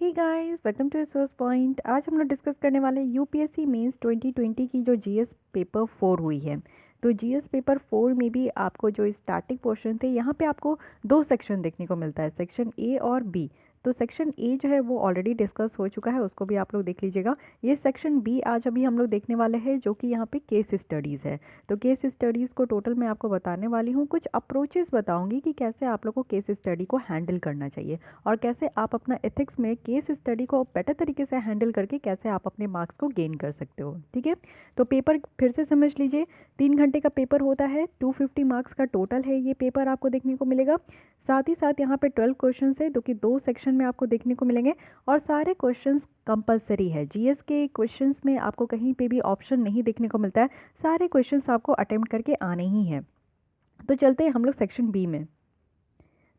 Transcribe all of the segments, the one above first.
Hey guys, welcome to resource point. आज हम लोग डिस्कस करने वाले हैं यूपीएससी मेंस 2020 की जो जीएस पेपर 4 हुई है। तो जीएस पेपर 4 में भी आपको जो स्टार्टिंग पोर्शन थे, यहाँ पे आपको दो सेक्शन देखने को मिलता है, सेक्शन ए और बी। तो सेक्शन ए जो है वो ऑलरेडी डिस्कस हो चुका है, उसको भी आप लोग देख लीजिएगा। ये सेक्शन बी आज अभी हम लोग देखने वाले हैं, जो कि यहाँ पे केस स्टडीज़ है। तो केस स्टडीज़ को टोटल मैं आपको बताने वाली हूँ, कुछ अप्रोचेस बताऊँगी कि कैसे आप लोग को केस स्टडी को हैंडल करना चाहिए और कैसे आप अपना एथिक्स में केस स्टडी को बेटर तरीके से हैंडल करके कैसे आप अपने मार्क्स को गेन कर सकते हो। ठीक है, तो पेपर फिर से समझ लीजिए। 3 घंटे का पेपर होता है, 250 मार्क्स का टोटल है ये पेपर आपको देखने को मिलेगा। साथ ही साथ यहाँ पे 12 क्वेश्चन है, जो कि 2 सेक्शन में आपको देखने को मिलेंगे और सारे क्वेश्चंस कंपलसरी है। जीएस के क्वेश्चंस में आपको कहीं पे भी ऑप्शन नहीं देखने को मिलता है, सारे क्वेश्चंस आपको अटेम्प्ट करके आने ही हैं। तो चलते हैं हम लोग सेक्शन बी में।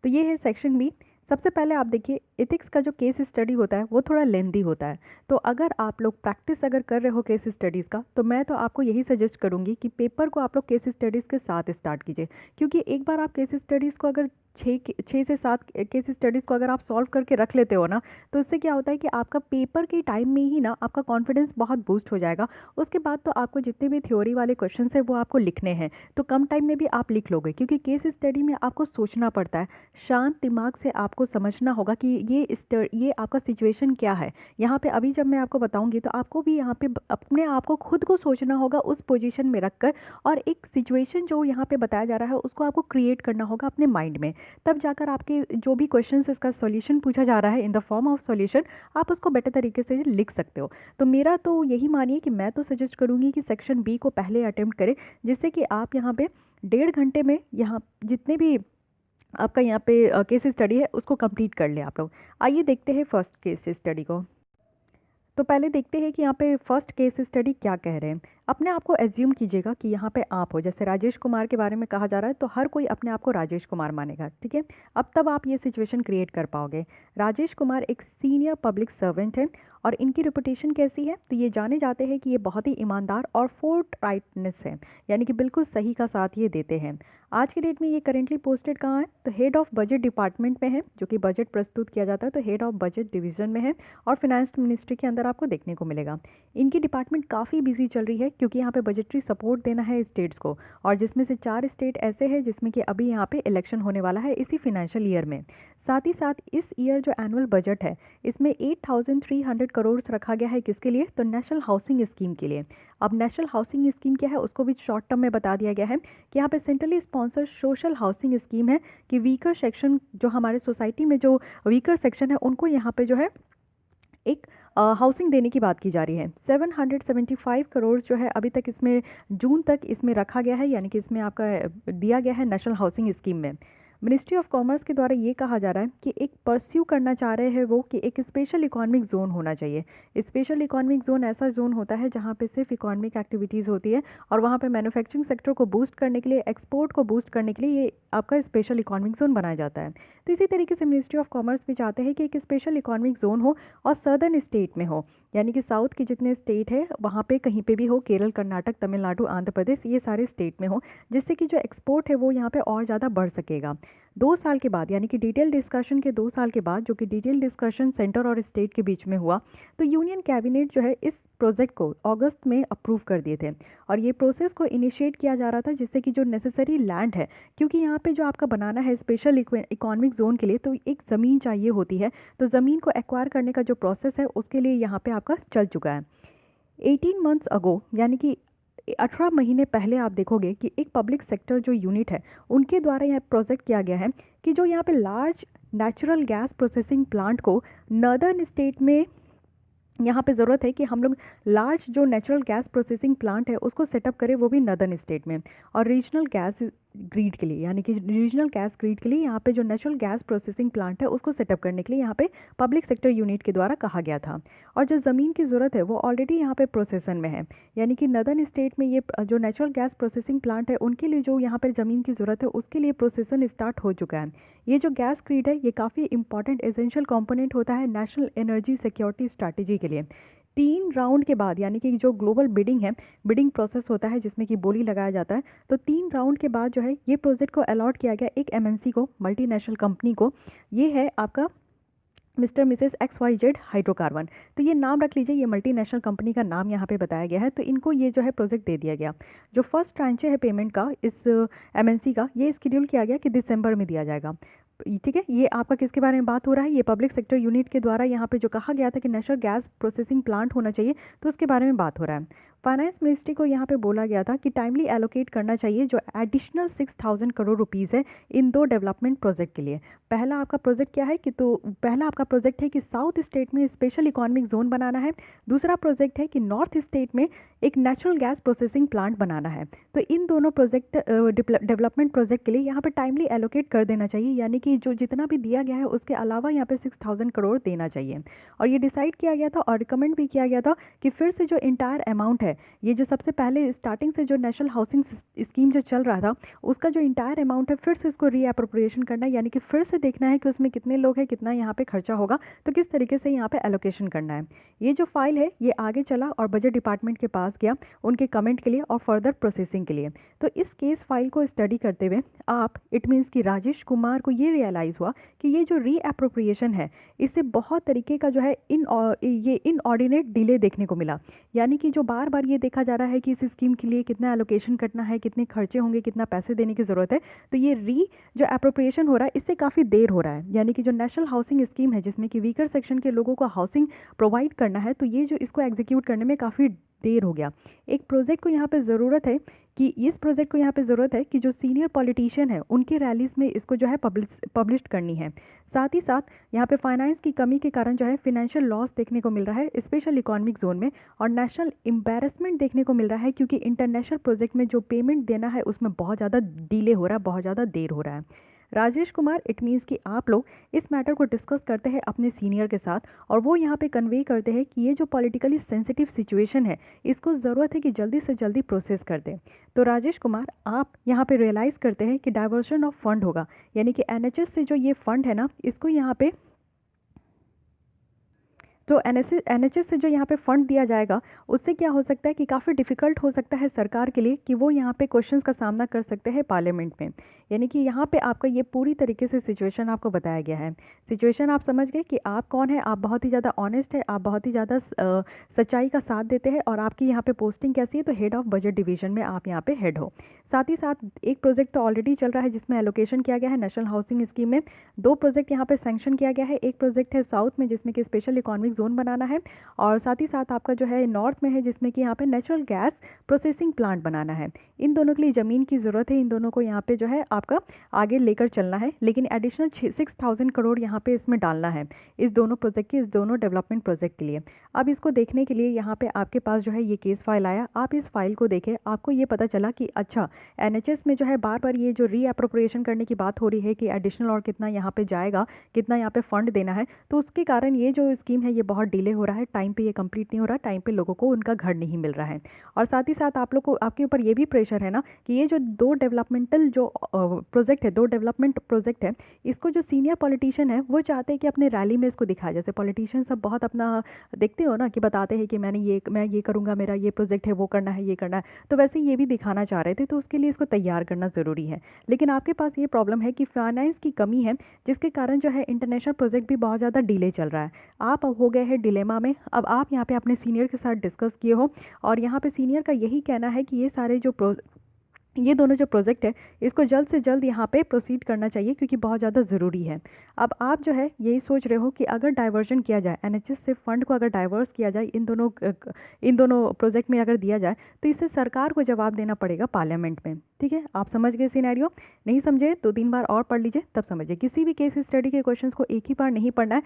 तो ये है सेक्शन बी। सबसे पहले आप देखिए, एथिक्स का जो केस स्टडी होता है वो थोड़ा लेंदी होता है। तो अगर आप लोग प्रैक्टिस अगर कर रहे हो केस स्टडीज़ का, तो मैं तो आपको यही सजेस्ट करूँगी कि पेपर को आप लोग केस स्टडीज़ के साथ स्टार्ट कीजिए। क्योंकि एक बार आप केस स्टडीज़ को अगर 6 से 7 केस स्टडीज़ को अगर आप सॉल्व करके रख लेते हो ना, तो इससे क्या होता है कि आपका पेपर के टाइम में ही ना आपका कॉन्फिडेंस बहुत बूस्ट हो जाएगा। उसके बाद तो आपको जितने भी थ्योरी वाले क्वेश्चन है वो आपको लिखने हैं, तो कम टाइम में भी आप लिख लोगे। क्योंकि केस स्टडी में आपको सोचना पड़ता है, शांत दिमाग से आपको समझना होगा कि ये आपका सिचुएशन क्या है। यहाँ पे अभी जब मैं आपको बताऊंगी तो आपको भी यहाँ पे अपने आप को खुद को सोचना होगा उस पोजीशन में रखकर, और एक सिचुएशन जो यहाँ पे बताया जा रहा है उसको आपको क्रिएट करना होगा अपने माइंड में। तब जाकर आपके जो भी क्वेश्चन इसका सॉल्यूशन पूछा जा रहा है in the form of solution, आप उसको बेटर तरीके से लिख सकते हो। तो मेरा तो यही मानिए कि मैं तो सजेस्ट करूँगी कि सेक्शन बी को पहले अटेम्प्ट करें, जिससे कि आप यहाँ पे 1.5 घंटे में यहाँ जितने भी आपका यहाँ पे केस स्टडी है उसको कंप्लीट कर ले आप लोग। आइए देखते हैं फर्स्ट केस स्टडी को। तो पहले देखते हैं कि यहाँ पे फर्स्ट केस स्टडी क्या कह रहे हैं। अपने आप को एज्यूम कीजिएगा कि यहाँ पे आप हो, जैसे राजेश कुमार के बारे में कहा जा रहा है तो हर कोई अपने आप को राजेश कुमार मानेगा। ठीक है, अब तब आप ये सिचुएशन क्रिएट कर पाओगे। राजेश कुमार एक सीनियर पब्लिक सर्वेंट है और इनकी रेपुटेशन कैसी है, तो ये जाने जाते हैं कि ये बहुत ही ईमानदार और फोर्टराइटनेस है, यानी कि बिल्कुल सही का साथ ये देते हैं। आज के डेट में ये करेंटली पोस्टेड कहाँ है, तो हेड ऑफ बजट डिपार्टमेंट में है, जो कि बजट प्रस्तुत किया जाता है तो हेड ऑफ बजट डिवीजन में है और फिनेंस मिनिस्ट्री के अंदर आपको देखने को मिलेगा। इनकी डिपार्टमेंट काफ़ी बिजी चल रही है, क्योंकि यहाँ पे बजटरी सपोर्ट देना है स्टेट्स को, और जिसमें से 4 स्टेट ऐसे हैं जिसमें कि अभी यहाँ पे इलेक्शन होने वाला है इसी फिनेंशियल ईयर में। साथ ही साथ इस ईयर जो एनुअल बजट है इसमें 8,300 करोड़ रखा गया है, किसके लिए, तो नेशनल हाउसिंग स्कीम के लिए। अब नेशनल हाउसिंग स्कीम क्या है उसको भी शॉर्ट टर्म में बता दिया गया है कि यहाँ पे centrally sponsor social housing scheme है, कि वीकर सेक्शन जो हमारे सोसाइटी में जो वीकर सेक्शन है उनको यहाँ पे जो है एक हाउसिंग देने की बात की जा रही है। 775 करोड़ जो है अभी तक इसमें जून तक इसमें रखा गया है, यानी कि इसमें आपका दिया गया है नेशनल हाउसिंग स्कीम में। मिनिस्ट्री ऑफ कॉमर्स के द्वारा ये कहा जा रहा है कि एक परस्यू करना चाह रहे हैं वो कि एक स्पेशल इकोनॉमिक जोन होना चाहिए। स्पेशल इकोनॉमिक जोन ऐसा जोन होता है जहाँ पे सिर्फ इकोनॉमिक एक्टिविटीज़ होती है, और वहाँ पे मैन्युफैक्चरिंग सेक्टर को बूस्ट करने के लिए, एक्सपोर्ट को बूस्ट करने के लिए ये आपका स्पेशल इकोनॉमिक जोन बनाया जाता है। तो इसी तरीके से मिनिस्ट्री ऑफ कॉमर्स भी चाहते हैं कि एक स्पेशल इकोनॉमिक जोन हो और सदर्न स्टेट में हो, यानी कि साउथ के जितने स्टेट है वहाँ पे कहीं पे भी हो, केरल, कर्नाटक, तमिलनाडु, आंध्र प्रदेश, ये सारे स्टेट में हो, जिससे कि जो एक्सपोर्ट है वो यहाँ पे और ज़्यादा बढ़ सकेगा। 2 साल के बाद, यानी कि डिटेल डिस्कशन के 2 साल के बाद, जो कि डिटेल डिस्कशन सेंटर और स्टेट के बीच में हुआ, तो यूनियन कैबिनेट जो है इस प्रोजेक्ट को अगस्त में अप्रूव कर दिए थे। और ये प्रोसेस को इनिशिएट किया जा रहा था जिससे कि जो नेसेसरी लैंड है, क्योंकि यहाँ पे जो आपका बनाना है स्पेशल इकोनॉमिक जोन के लिए, तो एक ज़मीन चाहिए होती है। तो ज़मीन को एक्वायर करने का जो प्रोसेस है उसके लिए यहाँ पे आपका चल चुका है। 18 मंथ्स अगो, यानी कि 18 महीने पहले आप देखोगे कि एक पब्लिक सेक्टर जो यूनिट है उनके द्वारा यह प्रोजेक्ट किया गया है कि जो यहाँ पे large natural gas processing plant को नॉर्दर्न स्टेट में यहाँ पे ज़रूरत है कि हम लोग लार्ज जो नेचुरल गैस प्रोसेसिंग प्लांट है उसको सेटअप करें, वो भी नदर्न स्टेट में। और रीजनल गैस ग्रिड के लिए, यानी कि रीजनल गैस ग्रिड के लिए यहाँ पे जो नेचुरल गैस प्रोसेसिंग प्लांट है उसको सेटअप करने के लिए यहाँ पे पब्लिक सेक्टर यूनिट के द्वारा कहा गया था। और जो ज़मीन की ज़रूरत है वो ऑलरेडी यहाँ पे प्रोसेसन में है, यानी कि नदर्न स्टेट में ये जो नेचुरल गैस प्रोसेसिंग प्लांट है उनके लिए जो यहाँ पर ज़मीन की ज़रूरत है उसके लिए प्रोसेसन स्टार्ट हो चुका है। ये जो गैस ग्रिड है ये काफ़ी इंपॉर्टेंट एसेंशियल कंपोनेंट होता है नेशनल एनर्जी सिक्योरिटी स्ट्रैटेजी के लिए। 3 राउंड के बाद, यानी कि जो ग्लोबल बिडिंग है, बिडिंग प्रोसेस होता है जिसमें कि बोली लगाया जाता है, तो 3 राउंड के बाद जो है ये प्रोजेक्ट को अलॉट किया गया एक एमएनसी को, मल्टीनेशनल कंपनी को। ये है आपका mister missus X Y Z hydrocarbon. तो ये नाम रख लीजिए, ये मल्टीनेशनल कंपनी का नाम यहाँ पे बताया गया है। तो इनको ये जो है प्रोजेक्ट दे दिया गया। जो फर्स्ट ट्रांचे है पेमेंट का इस एमएनसी का, ये स्केड्यूल किया गया कि दिसंबर में दिया जाएगा। ठीक है, ये आपका किसके बारे में बात हो रहा है? ये पब्लिक सेक्टर यूनिट के द्वारा यहाँ पे जो कहा गया था कि नेशनल गैस प्रोसेसिंग प्लांट होना चाहिए, तो उसके बारे में बात हो रहा है। फाइनेंस मिनिस्ट्री को यहाँ पे बोला गया था कि टाइमली एलोकेट करना चाहिए जो एडिशनल 6,000 करोड़ रुपीज़ है इन 2 डेवलपमेंट प्रोजेक्ट के लिए। पहला आपका प्रोजेक्ट क्या है कि पहला आपका प्रोजेक्ट है कि साउथ स्टेट में स्पेशल इकोनॉमिक जोन बनाना है। दूसरा प्रोजेक्ट है कि नॉर्थ स्टेट में एक नेचुरल गैस प्रोसेसिंग प्लांट बनाना है। तो इन दोनों प्रोजेक्ट डेवलपमेंट प्रोजेक्ट के लिए यहाँ पे टाइमली एलोकेट कर देना चाहिए, यानी कि जो जितना भी दिया गया है उसके अलावा यहाँ पे 6,000 करोड़ देना चाहिए। और ये डिसाइड किया गया था और रिकमेंड भी किया गया था कि फिर से जो इंटायर अमाउंट है, ये जो सबसे पहले स्टार्टिंग से जो नेशनल हाउसिंग स्कीम जो चल रहा था उसका जो इंटायर अमाउंट है फिर से उसको रीअप्रोप्रिएशन करना है, यानी कि फिर से देखना है कि उसमें कितने लोग हैं, कितना यहाँ पे खर्चा होगा, तो किस तरीके से यहाँ पे एलोकेशन करना है। ये जो फाइल है ये आगे चला और बजट डिपार्टमेंट के पास गया उनके कमेंट के लिए और फर्दर प्रोसेसिंग के लिए। तो इस केस फाइल को स्टडी करते हुए आप इट मीन्स कि राजेश कुमार को ये रियलाइज़ हुआ कि ये जो रीअप्रोप्रिएशन है इससे बहुत तरीके का जो है ये इनऑर्डिनेट डिले देखने को मिला, यानी कि जो बार बार ये देखा जा रहा है कि इस स्कीम के लिए कितना एलोकेशन करना है, कितने खर्चे होंगे, कितना पैसे देने की ज़रूरत है, तो ये जो अप्रोप्रिएशन हो रहा है इससे काफ़ी देर हो रहा है। यानी कि जो नेशनल हाउसिंग स्कीम है जिसमें कि वीकर सेक्शन के लोगों को हाउसिंग प्रोवाइड करना है, तो ये जो इसको एग्जीक्यूट करने में काफ़ी देर हो गया। एक प्रोजेक्ट को यहाँ पे ज़रूरत है कि इस प्रोजेक्ट को यहाँ पे ज़रूरत है कि जो सीनियर पॉलिटिशियन है उनके रैलीज़ में इसको जो है पब्लिश करनी है। साथ ही साथ यहाँ पे फाइनेंस की कमी के कारण जो है फिनेंशियल लॉस देखने को मिल रहा है स्पेशल इकोनॉमिक जोन में, और नेशनल एम्बेरसमेंट देखने को मिल रहा है क्योंकि इंटरनेशनल प्रोजेक्ट में जो पेमेंट देना है उसमें बहुत ज़्यादा डिले हो रहा है, बहुत ज़्यादा देर हो रहा है। राजेश कुमार, इट मीन्स कि आप लोग इस मैटर को डिस्कस करते हैं अपने सीनियर के साथ और वो यहाँ पे कन्वे करते हैं कि ये जो पॉलिटिकली सेंसिटिव सिचुएशन है इसको ज़रूरत है कि जल्दी से जल्दी प्रोसेस कर दें। तो राजेश कुमार, आप यहाँ पे रियलाइज़ करते हैं कि डाइवर्शन ऑफ फंड होगा, यानी कि एनएचएस से जो ये फंड है ना इसको यहाँ पे तो एनएचएस से जो यहाँ पे फंड दिया जाएगा उससे क्या हो सकता है कि काफ़ी डिफ़िकल्ट हो सकता है सरकार के लिए कि वो यहाँ पे क्वेश्चंस का सामना कर सकते हैं पार्लियामेंट में। यानी कि यहाँ पे आपका ये पूरी तरीके से सिचुएशन आपको बताया गया है। सिचुएशन आप समझ गए कि आप कौन है, आप बहुत ही ज़्यादा ऑनेस्ट है, आप बहुत ही ज़्यादा सच्चाई का साथ देते हैं और आपकी यहाँ पे पोस्टिंग कैसी है, तो हेड ऑफ बजट डिवीजन में आप यहाँ पे हेड हो। साथ ही साथ एक प्रोजेक्ट तो ऑलरेडी चल रहा है जिसमें एलोकेशन किया गया है नेशनल हाउसिंग स्कीम में। 2 प्रोजेक्ट यहाँ पे सैंक्शन किया गया है, एक प्रोजेक्ट है साउथ में जिसमें कि स्पेशल इकोनॉमिक जोन बनाना है, और साथ ही साथ आपका जो है नॉर्थ में है जिसमें कि यहाँ पे नेचुरल गैस प्रोसेसिंग प्लांट बनाना है। इन दोनों के लिए ज़मीन की ज़रूरत है, इन दोनों को यहाँ पे जो है आपका आगे लेकर चलना है, लेकिन एडिशनल 6,000 करोड़ यहाँ पे इसमें डालना है इस दोनों प्रोजेक्ट के, इस दोनों डेवलपमेंट प्रोजेक्ट के लिए। अब इसको देखने के लिए यहाँ पे आपके पास जो है ये केस फाइल आया, आप इस फाइल को देखें, आपको ये पता चला कि अच्छा एनएचएस में जो है बार बार ये जो रीअप्रोप्रिएशन करने की बात हो रही है कि एडिशनल और कितना यहाँ पे जाएगा, कितना यहाँ पे फंड देना है, तो उसके कारण ये जो स्कीम है ये बहुत डिले हो रहा है, टाइम पे ये कंप्लीट नहीं हो रहा, टाइम पे लोगों को उनका घर नहीं मिल रहा है। और साथ ही साथ आप लोग को आपके ऊपर ये भी प्रेशर है ना कि ये जो 2 डेवलपमेंटल जो प्रोजेक्ट है, 2 डेवलपमेंट प्रोजेक्ट है, इसको जो सीनियर पॉलिटिशियन है वो चाहते हैं कि अपने रैली में इसको दिखाया। जैसे पॉलिटिशियन सब बहुत अपना देखते हो ना कि बताते हैं कि मैं ये करूँगा, मेरा ये प्रोजेक्ट है, वो करना है, ये करना है, तो वैसे ये भी दिखाना चाह रहे थे, तो उसके लिए इसको तैयार करना ज़रूरी है। लेकिन आपके पास ये प्रॉब्लम है कि फाइनेंस की कमी है जिसके कारण जो है इंटरनेशनल प्रोजेक्ट भी बहुत ज़्यादा डिले चल रहा है। आप हो गए हैं डिलेमा में। अब आप यहाँ पे अपने सीनियर के साथ डिस्कस किए हो और यहाँ पे सीनियर का यही कहना है कि ये दोनों जो प्रोजेक्ट है इसको जल्द से जल्द यहाँ पे प्रोसीड करना चाहिए क्योंकि बहुत ज़्यादा ज़रूरी है। अब आप जो है यही सोच रहे हो कि अगर डाइवर्जन किया जाए, एनएचएस से फंड को अगर डाइवर्स किया जाए इन दोनों प्रोजेक्ट में अगर दिया जाए तो इससे सरकार को जवाब देना पड़ेगा पार्लियामेंट में। ठीक है, आप समझ गए सिनेरियो? नहीं समझे तो 3 बार और पढ़ लीजिए तब समझिए। किसी भी केस स्टडी के क्वेश्चंस को एक ही बार नहीं पढ़ना है,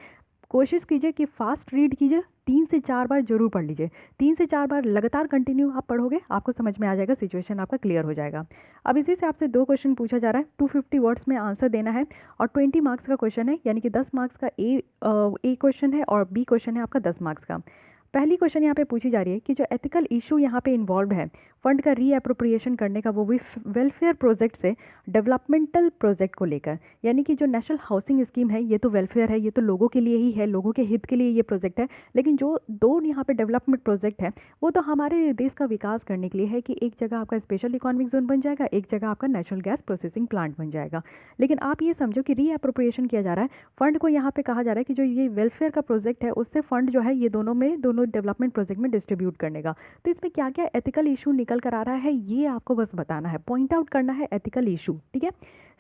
कोशिश कीजिए कि फास्ट रीड कीजिए, 3 से 4 बार जरूर पढ़ लीजिए। 3 से 4 बार लगातार कंटिन्यू आप पढ़ोगे, आपको समझ में आ जाएगा, सिचुएशन आपका क्लियर हो जाएगा। अब इसी से आपसे 2 क्वेश्चन पूछा जा रहा है, 250 वर्ड्स में आंसर देना है और 20 मार्क्स का क्वेश्चन है, यानी कि 10 मार्क्स का ए क्वेश्चन है और बी क्वेश्चन है आपका 10 मार्क्स का। पहली क्वेश्चन यहाँ पे पूछी जा रही है कि जो एथिकल इशू यहाँ पे इन्वॉल्व है फंड का रीअप्रोप्रिएशन करने का, वो भी वेलफेयर प्रोजेक्ट से डेवलपमेंटल प्रोजेक्ट को लेकर। यानी कि जो नेशनल हाउसिंग स्कीम है ये तो वेलफेयर है, ये तो लोगों के लिए ही है, लोगों के हित के लिए ये प्रोजेक्ट है। लेकिन जो दो यहाँ पे डेवलपमेंट प्रोजेक्ट है वो तो हमारे देश का विकास करने के लिए है कि एक जगह आपका स्पेशल इकोनॉमिक जोन बन जाएगा, एक जगह आपका नेचुरल गैस प्रोसेसिंग प्लांट बन जाएगा। लेकिन आप ये समझो कि रीअप्रोप्रिएशन किया जा रहा है फंड को। यहाँ पे कहा जा रहा है कि जो ये वेलफेयर का प्रोजेक्ट है उससे फंड जो है ये दोनों डेवलपमेंट प्रोजेक्ट में डिस्ट्रीब्यूट करने का। तो इसमें क्या क्या एथिकल इशू निकल कर आ रहा है ये आपको बस बताना है, पॉइंट आउट करना है एथिकल इशू, ठीक है।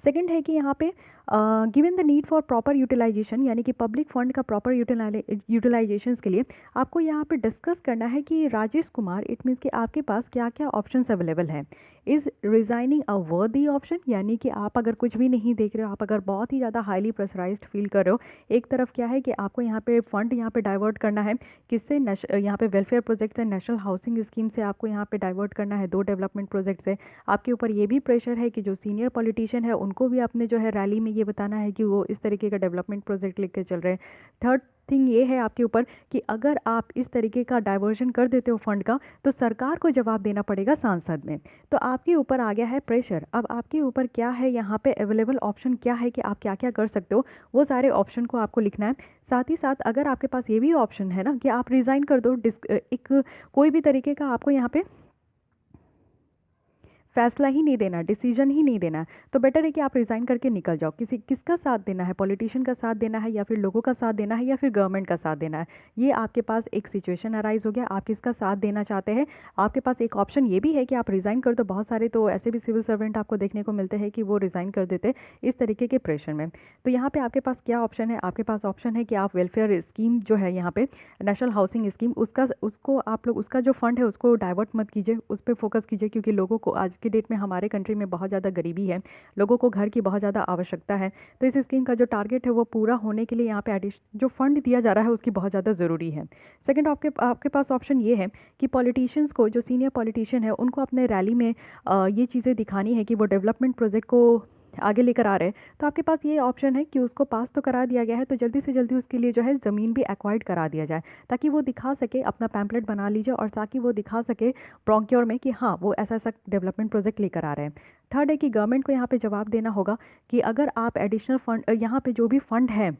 सेकंड है कि यहाँ पे given the need for proper utilisation, यानी कि पब्लिक फंड का प्रॉपर यूटिलाइजेशन के लिए आपको यहाँ पे डिस्कस करना है कि राजेश कुमार, इट मीन्स कि आपके पास क्या क्या ऑप्शंस अवेलेबल हैं। इज़ रिज़ाइनिंग अ वर्दी ऑप्शन, यानी कि आप अगर कुछ भी नहीं देख रहे हो, आप अगर बहुत ही ज़्यादा हाईली प्रेशराइज्ड फील कर रहे हो, एक तरफ क्या है कि आपको यहाँ पे फंड यहाँ पे डाइवर्ट करना है किससे, यहाँ पे वेलफेयर प्रोजेक्ट से, नेशनल हाउसिंग स्कीम से आपको यहाँ पे डाइवर्ट करना है, दो डेवलपमेंट प्रोजेक्ट से। आपके ऊपर ये भी प्रेशर है कि जो सीनियर पॉलिटिशियन है उनको भी आपने जो है रैली में ये बताना है कि वो इस तरीके का डेवलपमेंट प्रोजेक्ट लेकर चल रहे हैं। थर्ड थिंग ये है आपके ऊपर कि अगर आप इस तरीके का डाइवर्जन कर देते हो फंड का तो सरकार को जवाब देना पड़ेगा सांसद में। तो आपके ऊपर आ गया है प्रेशर। अब आपके ऊपर क्या है, यहाँ पे अवेलेबल ऑप्शन क्या है कि आप क्या क्या कर सकते हो, वो सारे ऑप्शन को आपको लिखना है। साथ ही साथ अगर आपके पास ये भी ऑप्शन है ना कि आप रिज़ाइन कर दो, एक कोई भी तरीके का आपको यहाँ पे फैसला ही नहीं देना, डिसीजन ही नहीं देना, तो बेटर है कि आप रिज़ाइन करके निकल जाओ। किसका साथ देना है, पॉलिटिशियन का साथ देना है या फिर लोगों का साथ देना है या फिर गवर्नमेंट का साथ देना है, ये आपके पास एक सिचुएशन अराइज हो गया। आप किसका साथ देना चाहते हैं, आपके पास एक ऑप्शन ये भी है कि आप रिज़ाइन कर दो। बहुत सारे तो ऐसे भी सिविल सर्वेंट आपको देखने को मिलते हैं कि वो रिज़ाइन कर देते इस तरीके के प्रेशर में। तो यहाँ पर आपके पास क्या ऑप्शन है, आपके पास ऑप्शन है कि आप वेलफेयर स्कीम जो है यहाँ पे नेशनल हाउसिंग स्कीम, उसको आप लोग उसका जो फंड है उसको डाइवर्ट मत कीजिए, उस पर फोकस कीजिए, क्योंकि लोगों को आज की डेट में हमारे कंट्री में बहुत ज़्यादा गरीबी है, लोगों को घर की बहुत ज़्यादा आवश्यकता है। तो इस स्कीम का जो टारगेट है वो पूरा होने के लिए यहाँ पे जो फंड दिया जा रहा है उसकी बहुत ज़्यादा ज़रूरी है। सेकंड आपके पास ऑप्शन ये है कि पॉलिटिशियंस को, जो सीनियर पॉलिटिशियन है उनको अपने रैली में ये चीज़ें दिखानी है कि वो डेवलपमेंट प्रोजेक्ट को आगे लेकर आ रहे हैं। तो आपके पास ये ऑप्शन है कि उसको पास तो करा दिया गया है, तो जल्दी से जल्दी उसके लिए जो है ज़मीन भी एक्वायर्ड करा दिया जाए, ताकि वो दिखा सके, अपना पैम्पलेट बना लीजिए और ताकि वो दिखा सके ब्रोंक्योर में कि हाँ वो ऐसा ऐसा डेवलपमेंट प्रोजेक्ट लेकर आ रहे हैं। थर्ड है कि गवर्नमेंट को यहाँ पे जवाब देना होगा कि अगर आप एडिशनल फंड, यहाँ पे जो भी फंड है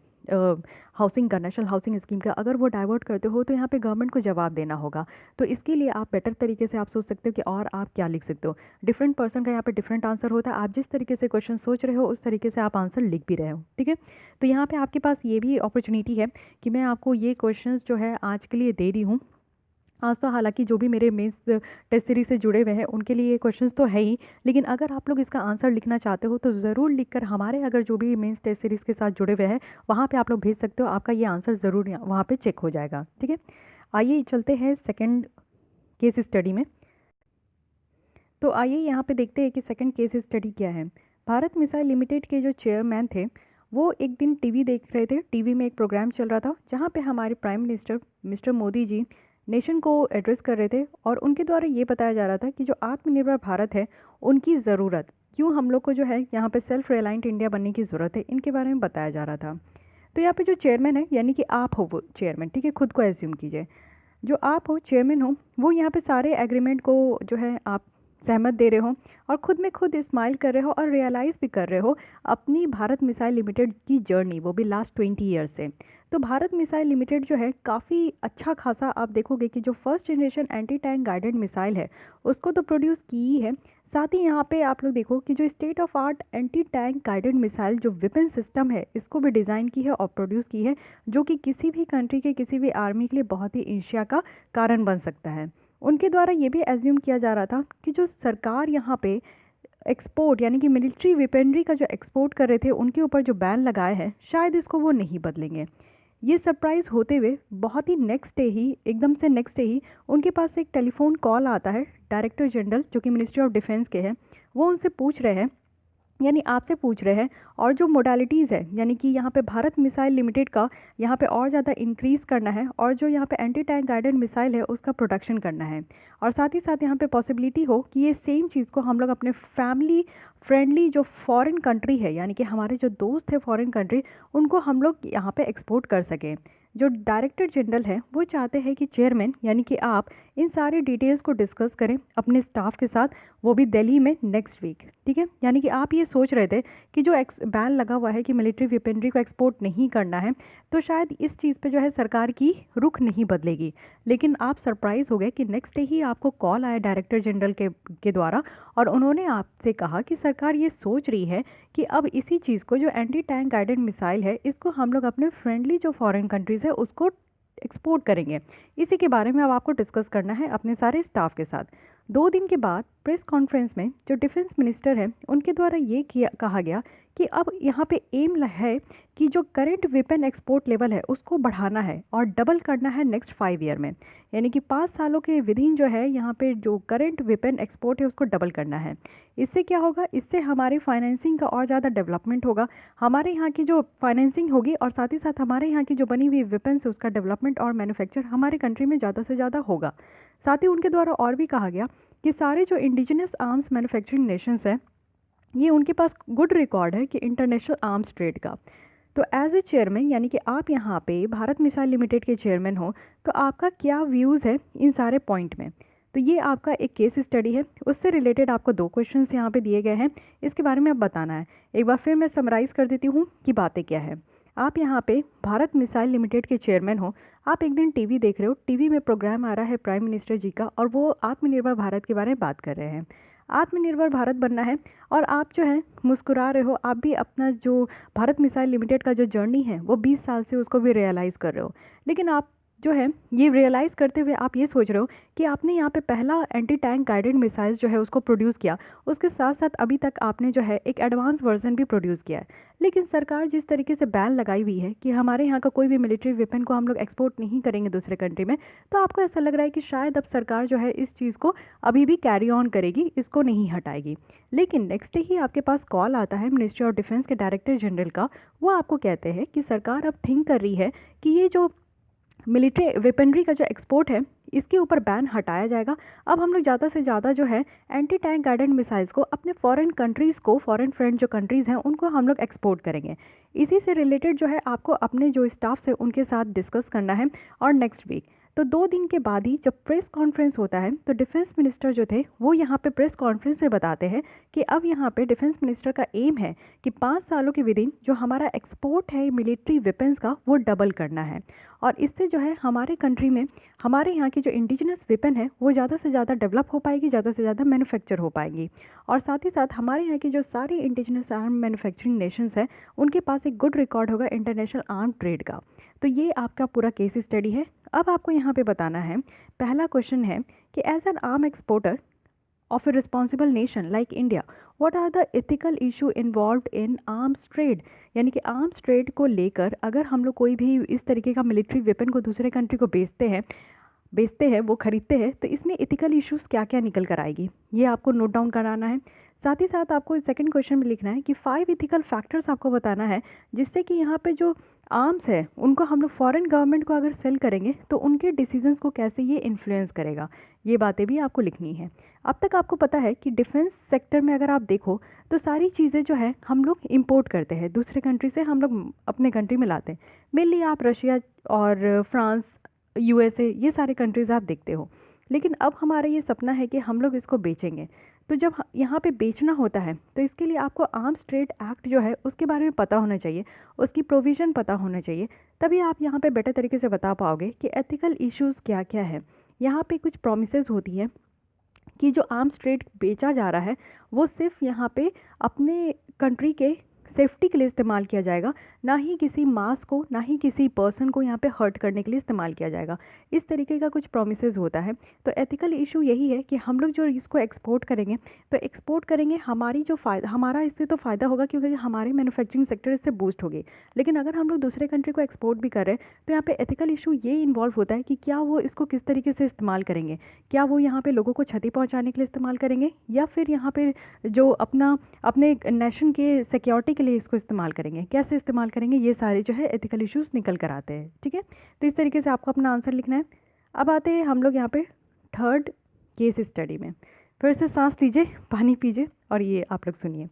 हाउसिंग का, नेशनल हाउसिंग स्कीम का, अगर वो डाइवर्ट करते हो तो यहाँ पे गवर्नमेंट को जवाब देना होगा। तो इसके लिए आप बेटर तरीके से आप सोच सकते हो कि और आप क्या लिख सकते हो। डिफरेंट पर्सन का यहाँ पे डिफरेंट आंसर होता है, आप जिस तरीके से क्वेश्चन सोच रहे हो उस तरीके से आप आंसर लिख भी रहे हो, ठीक है। तो यहाँ पे आपके पास ये भी अपॉर्चुनिटी है कि मैं आपको ये क्वेश्चन जो है आज के लिए दे रही हूँ। आज तो हालांकि जो भी मेरे मेंस टेस्ट सीरीज से जुड़े हुए हैं उनके लिए ये क्वेश्चंस तो है ही, लेकिन अगर आप लोग इसका आंसर लिखना चाहते हो तो ज़रूर लिखकर हमारे, अगर जो भी मेंस टेस्ट सीरीज़ के साथ जुड़े हुए हैं वहाँ पे आप लोग भेज सकते हो, आपका ये आंसर ज़रूर वहाँ पे चेक हो जाएगा, ठीक है। आइए चलते हैं सेकेंड केस स्टडी में। तो आइए यहाँ पे देखते हैं कि सेकेंड केस स्टडी क्या है। भारत मिसाइल लिमिटेड के जो चेयरमैन थे वो एक दिन टीवी देख रहे थे, टीवी में एक प्रोग्राम चल रहा था जहाँ पे हमारे prime minister mister Modi ji nation को एड्रेस कर रहे थे और उनके द्वारा ये बताया जा रहा था कि जो आत्मनिर्भर भारत है उनकी ज़रूरत, क्यों हम लोग को जो है यहाँ पे सेल्फ रिलायंट इंडिया बनने की ज़रूरत है, इनके बारे में बताया जा रहा था। तो यहाँ पे जो चेयरमैन है, यानी कि आप हो वो चेयरमैन, ठीक है, खुद को एज्यूम कीजिए, जो आप हो चेयरमैन हो, वो यहाँ पे सारे एग्रीमेंट को जो है आप सहमत दे रहे हो और खुद में खुद स्माइल कर रहे हो और रियलाइज़ भी कर रहे हो अपनी भारत मिसाइल लिमिटेड की जर्नी, वो भी लास्ट 20 ईयर्स से। तो भारत मिसाइल लिमिटेड जो है काफ़ी अच्छा खासा, आप देखोगे कि जो first generation anti tank guided missile है उसको तो प्रोड्यूस की ही है, साथ ही यहाँ पे आप लोग देखो कि जो state of art anti tank guided missile जो वेपन सिस्टम है इसको भी डिज़ाइन की है और प्रोड्यूस की है, जो कि किसी भी कंट्री के किसी भी आर्मी के लिए बहुत ही ईर्ष्या का कारण बन सकता है। उनके द्वारा ये भी एज्यूम किया जा रहा था कि जो सरकार यहाँ पे एक्सपोर्ट, यानी कि मिलिट्री वेपनरी का जो एक्सपोर्ट कर रहे थे उनके ऊपर जो बैन लगाया है शायद इसको वो नहीं बदलेंगे। ये सरप्राइज़ होते हुए बहुत ही नेक्स्ट डे ही, एकदम से नेक्स्ट डे ही उनके पास एक टेलीफोन कॉल आता है डायरेक्टर जनरल जो कि मिनिस्ट्री ऑफ डिफेंस के हैं। वो उनसे पूछ रहे हैं, यानी आपसे पूछ रहे हैं, और जो मोडालिटीज़ है यानी कि यहाँ पे भारत मिसाइल लिमिटेड का यहाँ पे और ज़्यादा इंक्रीज़ करना है और जो यहाँ पे एंटी टैंक गाइडेड मिसाइल है उसका प्रोडक्शन करना है, और साथ ही साथ यहाँ पे पॉसिबिलिटी हो कि ये सेम चीज़ को हम लोग अपने फैमिली फ्रेंडली जो फॉरेन कंट्री है, यानी कि हमारे जो दोस्त है फॉरेन कंट्री, उनको हम लोग यहाँ पे एक्सपोर्ट कर सकें। जो डायरेक्टर जनरल है वो चाहते हैं कि चेयरमैन यानी कि आप इन सारे डिटेल्स को डिस्कस करें अपने स्टाफ के साथ, वो भी दिल्ली में नेक्स्ट वीक। ठीक है, यानी कि आप ये सोच रहे थे कि जो बैन लगा हुआ है कि मिलिट्री वेपनरी को एक्सपोर्ट नहीं करना है, तो शायद इस चीज़ पे जो है सरकार की रुख नहीं बदलेगी। लेकिन आप सरप्राइज हो गए कि नेक्स्ट डे ही आपको कॉल आया डायरेक्टर जनरल के द्वारा, और उन्होंने आपसे कहा कि सरकार ये सोच रही है कि अब इसी चीज़ को, जो एंटी टैंक गाइडेड मिसाइल है, इसको हम लोग अपने फ्रेंडली जो फॉरेन कंट्रीज़ है उसको एक्सपोर्ट करेंगे। इसी के बारे में अब आपको डिस्कस करना है अपने सारे स्टाफ के साथ। 2 दिन के बाद प्रेस कॉन्फ्रेंस में जो डिफेंस मिनिस्टर है उनके द्वारा ये कहा गया कि अब यहाँ पे एम है कि जो करंट वेपन एक्सपोर्ट लेवल है उसको बढ़ाना है और डबल करना है नेक्स्ट 5 ईयर में। यानी कि 5 सालों के विदिन जो है यहाँ पे जो करंट वेपन एक्सपोर्ट है उसको डबल करना है। इससे क्या होगा, इससे हमारी फाइनेंसिंग का और ज़्यादा डेवलपमेंट होगा, हमारे यहाँ की जो फाइनेंसिंग होगी और साथ ही साथ हमारे यहाँ की जो बनी हुई वेपन्स है उसका डेवलपमेंट और मैन्युफैक्चर हमारे कंट्री में ज़्यादा से ज़्यादा होगा। साथ ही उनके द्वारा और भी कहा गया कि सारे जो इंडिजिनस आर्म्स मैन्युफैक्चरिंग नेशंस हैं, ये उनके पास गुड रिकॉर्ड है कि इंटरनेशनल आर्म्स ट्रेड का। तो एज ए चेयरमैन यानी कि आप यहाँ पे भारत मिसाइल लिमिटेड के चेयरमैन हो, तो आपका क्या व्यूज़ है इन सारे पॉइंट में। तो ये आपका एक केस स्टडी है, उससे रिलेटेड आपको 2 क्वेश्चंस यहाँ पे दिए गए हैं, इसके बारे में आप बताना है। एक बार फिर मैं समराइज़ कर देती हूँ कि बातें क्या है। आप यहाँ पे भारत मिसाइल लिमिटेड के चेयरमैन हो, आप एक दिन टीवी देख रहे हो, टीवी में प्रोग्राम आ रहा है प्राइम मिनिस्टर जी का, और वो आत्मनिर्भर भारत के बारे में बात कर रहे हैं। आत्मनिर्भर भारत बनना है और आप जो है मुस्कुरा रहे हो, आप भी अपना जो भारत मिसाइल लिमिटेड का जो जर्नी है वो 20 साल से उसको भी रियलाइज़ कर रहे हो। लेकिन आप जो है ये रियलाइज़ करते हुए आप ये सोच रहे हो कि आपने यहाँ पे पहला एंटी टैंक गाइडेड मिसाइल्स जो है उसको प्रोड्यूस किया, उसके साथ साथ अभी तक आपने जो है एक एडवांस वर्जन भी प्रोड्यूस किया है। लेकिन सरकार जिस तरीके से बैन लगाई हुई है कि हमारे यहाँ का कोई भी मिलिट्री वेपन को हम लोग एक्सपोर्ट नहीं करेंगे दूसरे कंट्री में, तो आपको ऐसा लग रहा है कि शायद अब सरकार जो है इस चीज़ को अभी भी कैरी ऑन करेगी, इसको नहीं हटाएगी। लेकिन नेक्स्ट डे ही आपके पास कॉल आता है मिनिस्ट्री ऑफ डिफेंस के डायरेक्टर जनरल का, वो आपको कहते हैं कि सरकार अब थिंक कर रही है कि ये जो मिलिट्री वेपनरी का जो एक्सपोर्ट है इसके ऊपर बैन हटाया जाएगा। अब हम लोग ज़्यादा से ज़्यादा जो है एंटी टैंक गाइडेड मिसाइल्स को अपने फॉरेन कंट्रीज़ को, फॉरेन फ्रेंड जो कंट्रीज़ हैं उनको हम लोग एक्सपोर्ट करेंगे। इसी से रिलेटेड जो है आपको अपने जो स्टाफ है उनके साथ डिस्कस करना है। और नेक्स्ट वीक तो 2 दिन के बाद ही जब प्रेस कॉन्फ्रेंस होता है तो डिफेंस मिनिस्टर जो थे वो यहाँ पे प्रेस कॉन्फ्रेंस में बताते हैं कि अब यहाँ पे डिफेंस मिनिस्टर का एम है कि 5 सालों के विदिन जो हमारा एक्सपोर्ट है मिलिट्री वेपन्स का वो डबल करना है। और इससे जो है हमारे कंट्री में हमारे यहाँ की जो इंडिजिनस वेपन है वो ज़्यादा से ज़्यादा डेवलप हो पाएगी, ज़्यादा से ज़्यादा मैन्युफैक्चर हो पाएंगी। और साथ ही साथ हमारे यहाँ की जो सारी इंडिजिनस आर्म मैन्युफैक्चरिंग नेशंस है उनके पास एक गुड रिकॉर्ड होगा इंटरनेशनल आर्म ट्रेड का। तो ये आपका पूरा केस स्टडी है। अब आपको यहाँ पे बताना है, पहला क्वेश्चन है कि as an arm exporter of a responsible nation like India, what are the ethical issue involved in arms trade। यानी कि आर्म्स ट्रेड को लेकर अगर हम लोग कोई भी इस तरीके का मिलिट्री वेपन को दूसरे कंट्री को बेचते हैं वो खरीदते हैं, तो इसमें इथिकल इश्यूज़ क्या क्या निकल कर आएगी, ये आपको नोट डाउन कराना है। साथ ही साथ आपको सेकंड क्वेश्चन में लिखना है कि 5 इथिकल फैक्टर्स आपको बताना है जिससे कि यहाँ पे जो आर्म्स है उनको हम लोग फॉरेन गवर्नमेंट को अगर सेल करेंगे तो उनके डिसीजंस को कैसे ये इन्फ्लुएंस करेगा, ये बातें भी आपको लिखनी है। अब तक आपको पता है कि डिफेंस सेक्टर में अगर आप देखो तो सारी चीज़ें जो है हम लोग इंपोर्ट करते हैं दूसरे कंट्री से, हम लोग अपने कंट्री में लाते हैं। मेनली आप रशिया और फ्रांस, यूएसए, ये सारे कंट्रीज़ आप देखते हो। लेकिन अब हमारा ये सपना है कि हम लोग इसको बेचेंगे। तो जब यहाँ पे बेचना होता है तो इसके लिए आपको आर्म्स ट्रेड एक्ट जो है उसके बारे में पता होना चाहिए, उसकी प्रोविज़न पता होना चाहिए, तभी आप यहाँ पे बेटर तरीके से बता पाओगे कि एथिकल इश्यूज़ क्या क्या है। यहाँ पे कुछ प्रोमिसेस होती है कि जो आर्म्स ट्रेड बेचा जा रहा है वो सिर्फ यहाँ पे अपने कंट्री के सेफ्टी के लिए इस्तेमाल किया जाएगा, ना ही किसी मास को, ना ही किसी पर्सन को यहाँ पे हर्ट करने के लिए इस्तेमाल किया जाएगा। इस तरीके का कुछ प्रोमिसेस होता है। तो एथिकल इशू यही है कि हम लोग जो इसको एक्सपोर्ट करेंगे हमारी जो हमारा इससे तो फ़ायदा होगा क्योंकि हमारी मैन्युफैक्चरिंग सेक्टर इससे बूस्ट होगी। लेकिन अगर हम लोग दूसरे कंट्री को एक्सपोर्ट भी कर रहे हैं तो यहाँ पे एथिकल इशू ये इन्वॉल्व होता है कि क्या वो इसको किस तरीके से इस्तेमाल करेंगे, क्या वो यहाँ पे लोगों को क्षति पहुँचाने के लिए इस्तेमाल करेंगे या फिर यहाँ पे जो अपने नेशन के सिक्योरिटी के लिए इसको इस्तेमाल करेंगे, कैसे इस्तेमाल करेंगे, ये सारे जो है एथिकल इश्यूज़ निकल कर आते हैं। ठीक है, तो इस तरीके से आपको अपना आंसर लिखना है। अब आते हैं हम लोग यहाँ पे थर्ड केस स्टडी में। फिर से सांस लीजिए, पानी पीजिए और ये आप लोग सुनिए।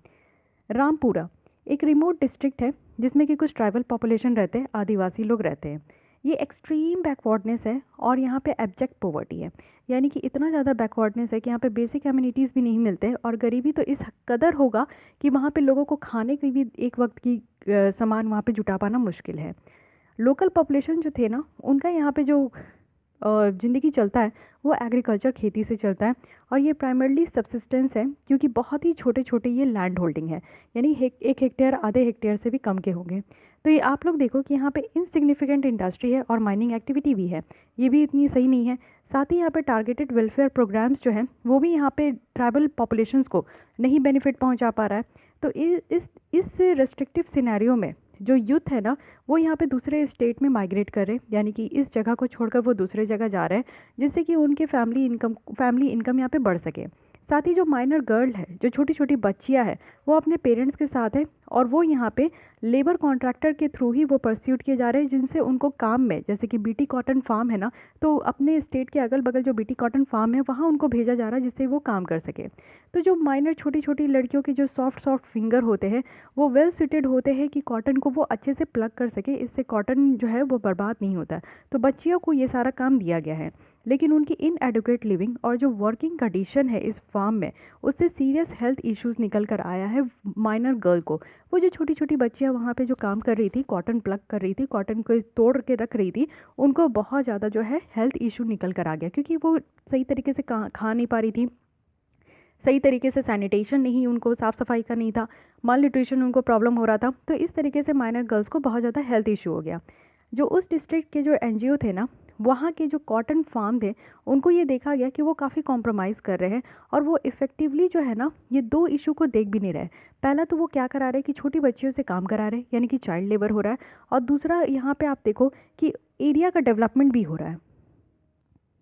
रामपुरा एक रिमोट डिस्ट्रिक्ट है जिसमें कि कुछ ट्राइबल पॉपुलेशन रहते हैं, आदिवासी लोग रहते हैं। ये एक्सट्रीम बैकवर्डनेस है और यहाँ पे एब्जेक्ट पॉवर्टी है, यानी कि इतना ज़्यादा बैकवर्डनेस है कि यहाँ पे बेसिक एमिनिटीज़ भी नहीं मिलते और गरीबी तो इस कदर होगा कि वहाँ पे लोगों को खाने की भी एक वक्त की सामान वहाँ पे जुटा पाना मुश्किल है। लोकल पॉपुलेशन जो थे ना, उनका यहाँ पे जो ज़िंदगी चलता है वो एग्रीकल्चर, खेती से चलता है और ये प्राइमरली सब्सिस्टेंस है, क्योंकि बहुत ही छोटे छोटे ये लैंड होल्डिंग है, यानी 1 हेक्टेयर आधे हेक्टेयर से भी कम के होंगे। तो ये आप लोग देखो कि यहाँ पे इनसिग्निफिकेंट इंडस्ट्री है और माइनिंग एक्टिविटी भी है, ये भी इतनी सही नहीं है। साथ ही यहाँ पे टारगेटेड वेलफेयर प्रोग्राम्स जो हैं वो भी यहाँ पे ट्राइबल पॉपुलेशंस को नहीं बेनिफिट पहुँचा पा रहा है। तो इस रेस्ट्रिक्टिव सिनेरियो में जो यूथ है ना, वो यहाँ पे दूसरे स्टेट में माइग्रेट कर रहे हैं, यानी कि इस जगह को छोड़कर वो दूसरे जगह जा रहे हैं, जिससे कि उनके फैमिली इनकम यहाँ पे बढ़ सके। साथ ही जो माइनर गर्ल है, जो छोटी छोटी बच्चियाँ हैं, वो अपने पेरेंट्स के साथ है और वो यहाँ पे लेबर कॉन्ट्रैक्टर के थ्रू ही वो परस्यूट किए जा रहे हैं, जिनसे उनको काम में, जैसे कि बीटी कॉटन फार्म है ना, तो अपने स्टेट के अगल बगल जो बीटी कॉटन फार्म है वहाँ उनको भेजा जा रहा है, जिससे वो काम कर सके। तो जो माइनर छोटी छोटी लड़कियों के जो सॉफ्ट फिंगर होते हैं, वो वेल सुटेड होते हैं कि कॉटन को वो अच्छे से प्लग कर सके, इससे कॉटन जो है वो बर्बाद नहीं होता। तो बच्चियों को ये सारा काम दिया गया है, लेकिन उनकी इनएडुकेट लिविंग और जो वर्किंग कंडीशन है इस फार्म में, उससे सीरियस हेल्थ इश्यूज निकल कर आया है माइनर गर्ल को। वो जो छोटी छोटी बच्चियाँ वहाँ पे जो काम कर रही थी, कॉटन प्लग कर रही थी, कॉटन को तोड़ के रख रही थी, उनको बहुत ज़्यादा जो है हेल्थ इशू निकल कर आ गया, क्योंकि वो सही तरीके से खा नहीं पा रही थी, सही तरीके से सैनिटेशन नहीं, उनको साफ़ सफाई का नहीं था, माल न्यूट्रिशन उनको प्रॉब्लम हो रहा था। तो इस तरीके से माइनर गर्ल्स को बहुत ज़्यादा हेल्थ इशू हो गया। जो उस डिस्ट्रिक्ट के जो एनजीओ थे ना, वहाँ के जो कॉटन फार्म थे, उनको ये देखा गया कि वो काफ़ी कॉम्प्रोमाइज़ कर रहे हैं और वो इफ़ेक्टिवली जो है ना, ये 2 इशू को देख भी नहीं रहे। पहला तो वो क्या करा रहे हैं कि छोटी बच्चियों से काम करा रहे हैं, यानी कि चाइल्ड लेबर हो रहा है, और दूसरा यहाँ पे आप देखो कि एरिया का डेवलपमेंट भी हो रहा है।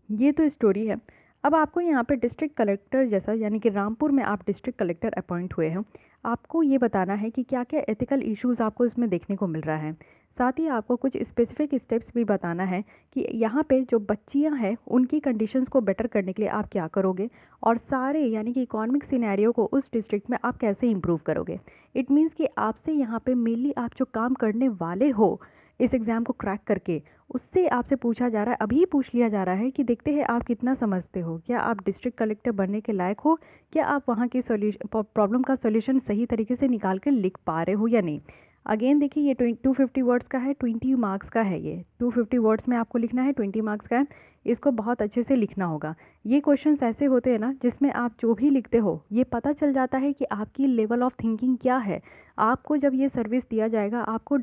ये तो स्टोरी है। अब आपको यहाँ पे डिस्ट्रिक्ट कलेक्टर जैसा, यानी कि रामपुर में आप डिस्ट्रिक्ट कलेक्टर अपॉइंट हुए हैं, आपको ये बताना है कि क्या क्या एथिकल इश्यूज़ आपको इसमें देखने को मिल रहा है। साथ ही आपको कुछ स्पेसिफिक स्टेप्स भी बताना है कि यहाँ पे जो बच्चियाँ हैं उनकी कंडीशंस को बेटर करने के लिए आप क्या करोगे, और सारे यानी कि इकोनॉमिक सिनेरियो को उस डिस्ट्रिक्ट में आप कैसे इम्प्रूव करोगे। इट मीन्स कि आपसे यहाँ पे मेनली आप जो काम करने वाले हो इस एग्ज़ाम को क्रैक करके, उससे आपसे पूछा जा रहा है, अभी पूछ लिया जा रहा है कि देखते हैं आप कितना समझते हो, क्या आप डिस्ट्रिक्ट कलेक्टर बनने के लायक हो, क्या आप वहाँ की प्रॉब्लम का सोल्यूशन सही तरीके से निकाल कर लिख पा रहे हो या नहीं। अगेन देखिए, ये 250 वर्ड्स का है, 20 मार्क्स का है। ये 250 वर्ड्स में आपको लिखना है, 20 मार्क्स का है। इसको बहुत अच्छे से लिखना होगा। ये क्वेश्चंस ऐसे होते हैं ना, जिसमें आप जो भी लिखते हो ये पता चल जाता है कि आपकी लेवल ऑफ थिंकिंग क्या है। आपको जब ये सर्विस दिया जाएगा, आपको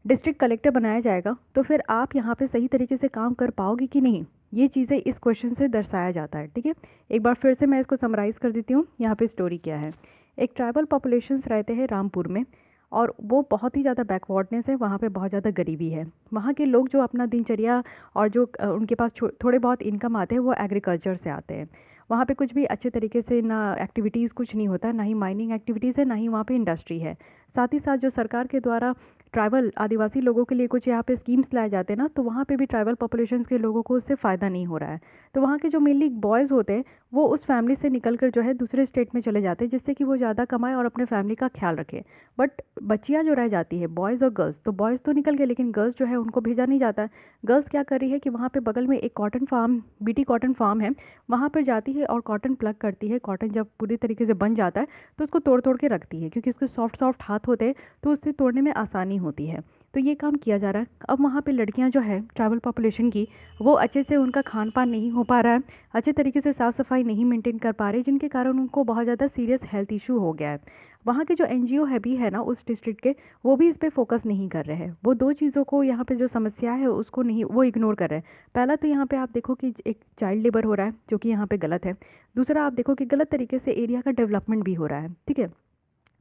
डिस्ट्रिक्ट कलेक्टर बनाया जाएगा, तो फिर आप यहाँ पे सही तरीके से काम कर पाओगे कि नहीं, ये चीज़ें इस क्वेश्चन से दर्शाया जाता है। ठीक है, एक बार फिर से मैं इसको समराइज़ कर देती हूँ। यहाँ पे स्टोरी क्या है। एक ट्राइबल पॉपुलेशंस रहते हैं रामपुर में, और वो बहुत ही ज़्यादा बैकवर्डनेस है, वहाँ पे बहुत ज़्यादा गरीबी है। वहाँ के लोग जो अपना दिनचर्या और जो उनके पास थोड़े बहुत इनकम आते हैं, वो एग्रीकल्चर से आते हैं। वहाँ पे कुछ भी अच्छे तरीके से ना एक्टिविटीज़ कुछ नहीं होता, ना ही माइनिंग एक्टिविटीज़ है, ना ही वहाँ पे इंडस्ट्री है। साथ ही साथ जो सरकार के द्वारा ट्राइबल आदिवासी लोगों के लिए कुछ यहाँ पे स्कीम्स लाए जाते हैं ना, तो वहाँ पे भी ट्राइबल पॉपुलेशंस के लोगों को उससे फ़ायदा नहीं हो रहा है। तो वहाँ के जो मेनली बॉयज़ होते हैं, वो उस फैमिली से निकल कर जो है दूसरे स्टेट में चले जाते हैं, जिससे कि वो ज़्यादा कमाए और अपने फैमिली का ख्याल रखे। बट बच्चियाँ जो रह जाती है, बॉयज़ और गर्ल्स, तो बॉयज़ तो निकल गए, लेकिन गर्ल्स जो है उनको भेजा नहीं जाता है। गर्ल्स क्या कर रही है कि वहाँ पे बगल में एक cotton farm, BT cotton farm है, वहाँ पर जाती है और कॉटन प्लग करती है। कॉटन जब पूरी तरीके से बन जाता है तो उसको तोड़ तोड़ के रखती है, क्योंकि उसके सॉफ्ट हाथ होते हैं, तो उससे तोड़ने में आसानी होती है। तो ये काम किया जा रहा है। अब वहाँ पे लड़कियाँ जो है ट्राइबल पॉपुलेशन की, वो अच्छे से उनका खान पान नहीं हो पा रहा है, अच्छे तरीके से साफ़ सफाई नहीं मेंटेन कर पा रहे, जिनके कारण उनको बहुत ज़्यादा सीरियस हेल्थ इशू हो गया है। वहाँ के जो एनजीओ है भी है ना उस डिस्ट्रिक्ट के, वो भी इस पर फोकस नहीं कर रहे हैं। वो 2 चीज़ों को, यहाँ पे जो समस्या है उसको नहीं, वो इग्नोर कर रहे हैं। पहला तो यहाँ पे आप देखो कि एक चाइल्ड लेबर हो रहा है, जो कि यहाँ पे गलत है। दूसरा आप देखो कि गलत तरीके से एरिया का डेवलपमेंट भी हो रहा है। ठीक है,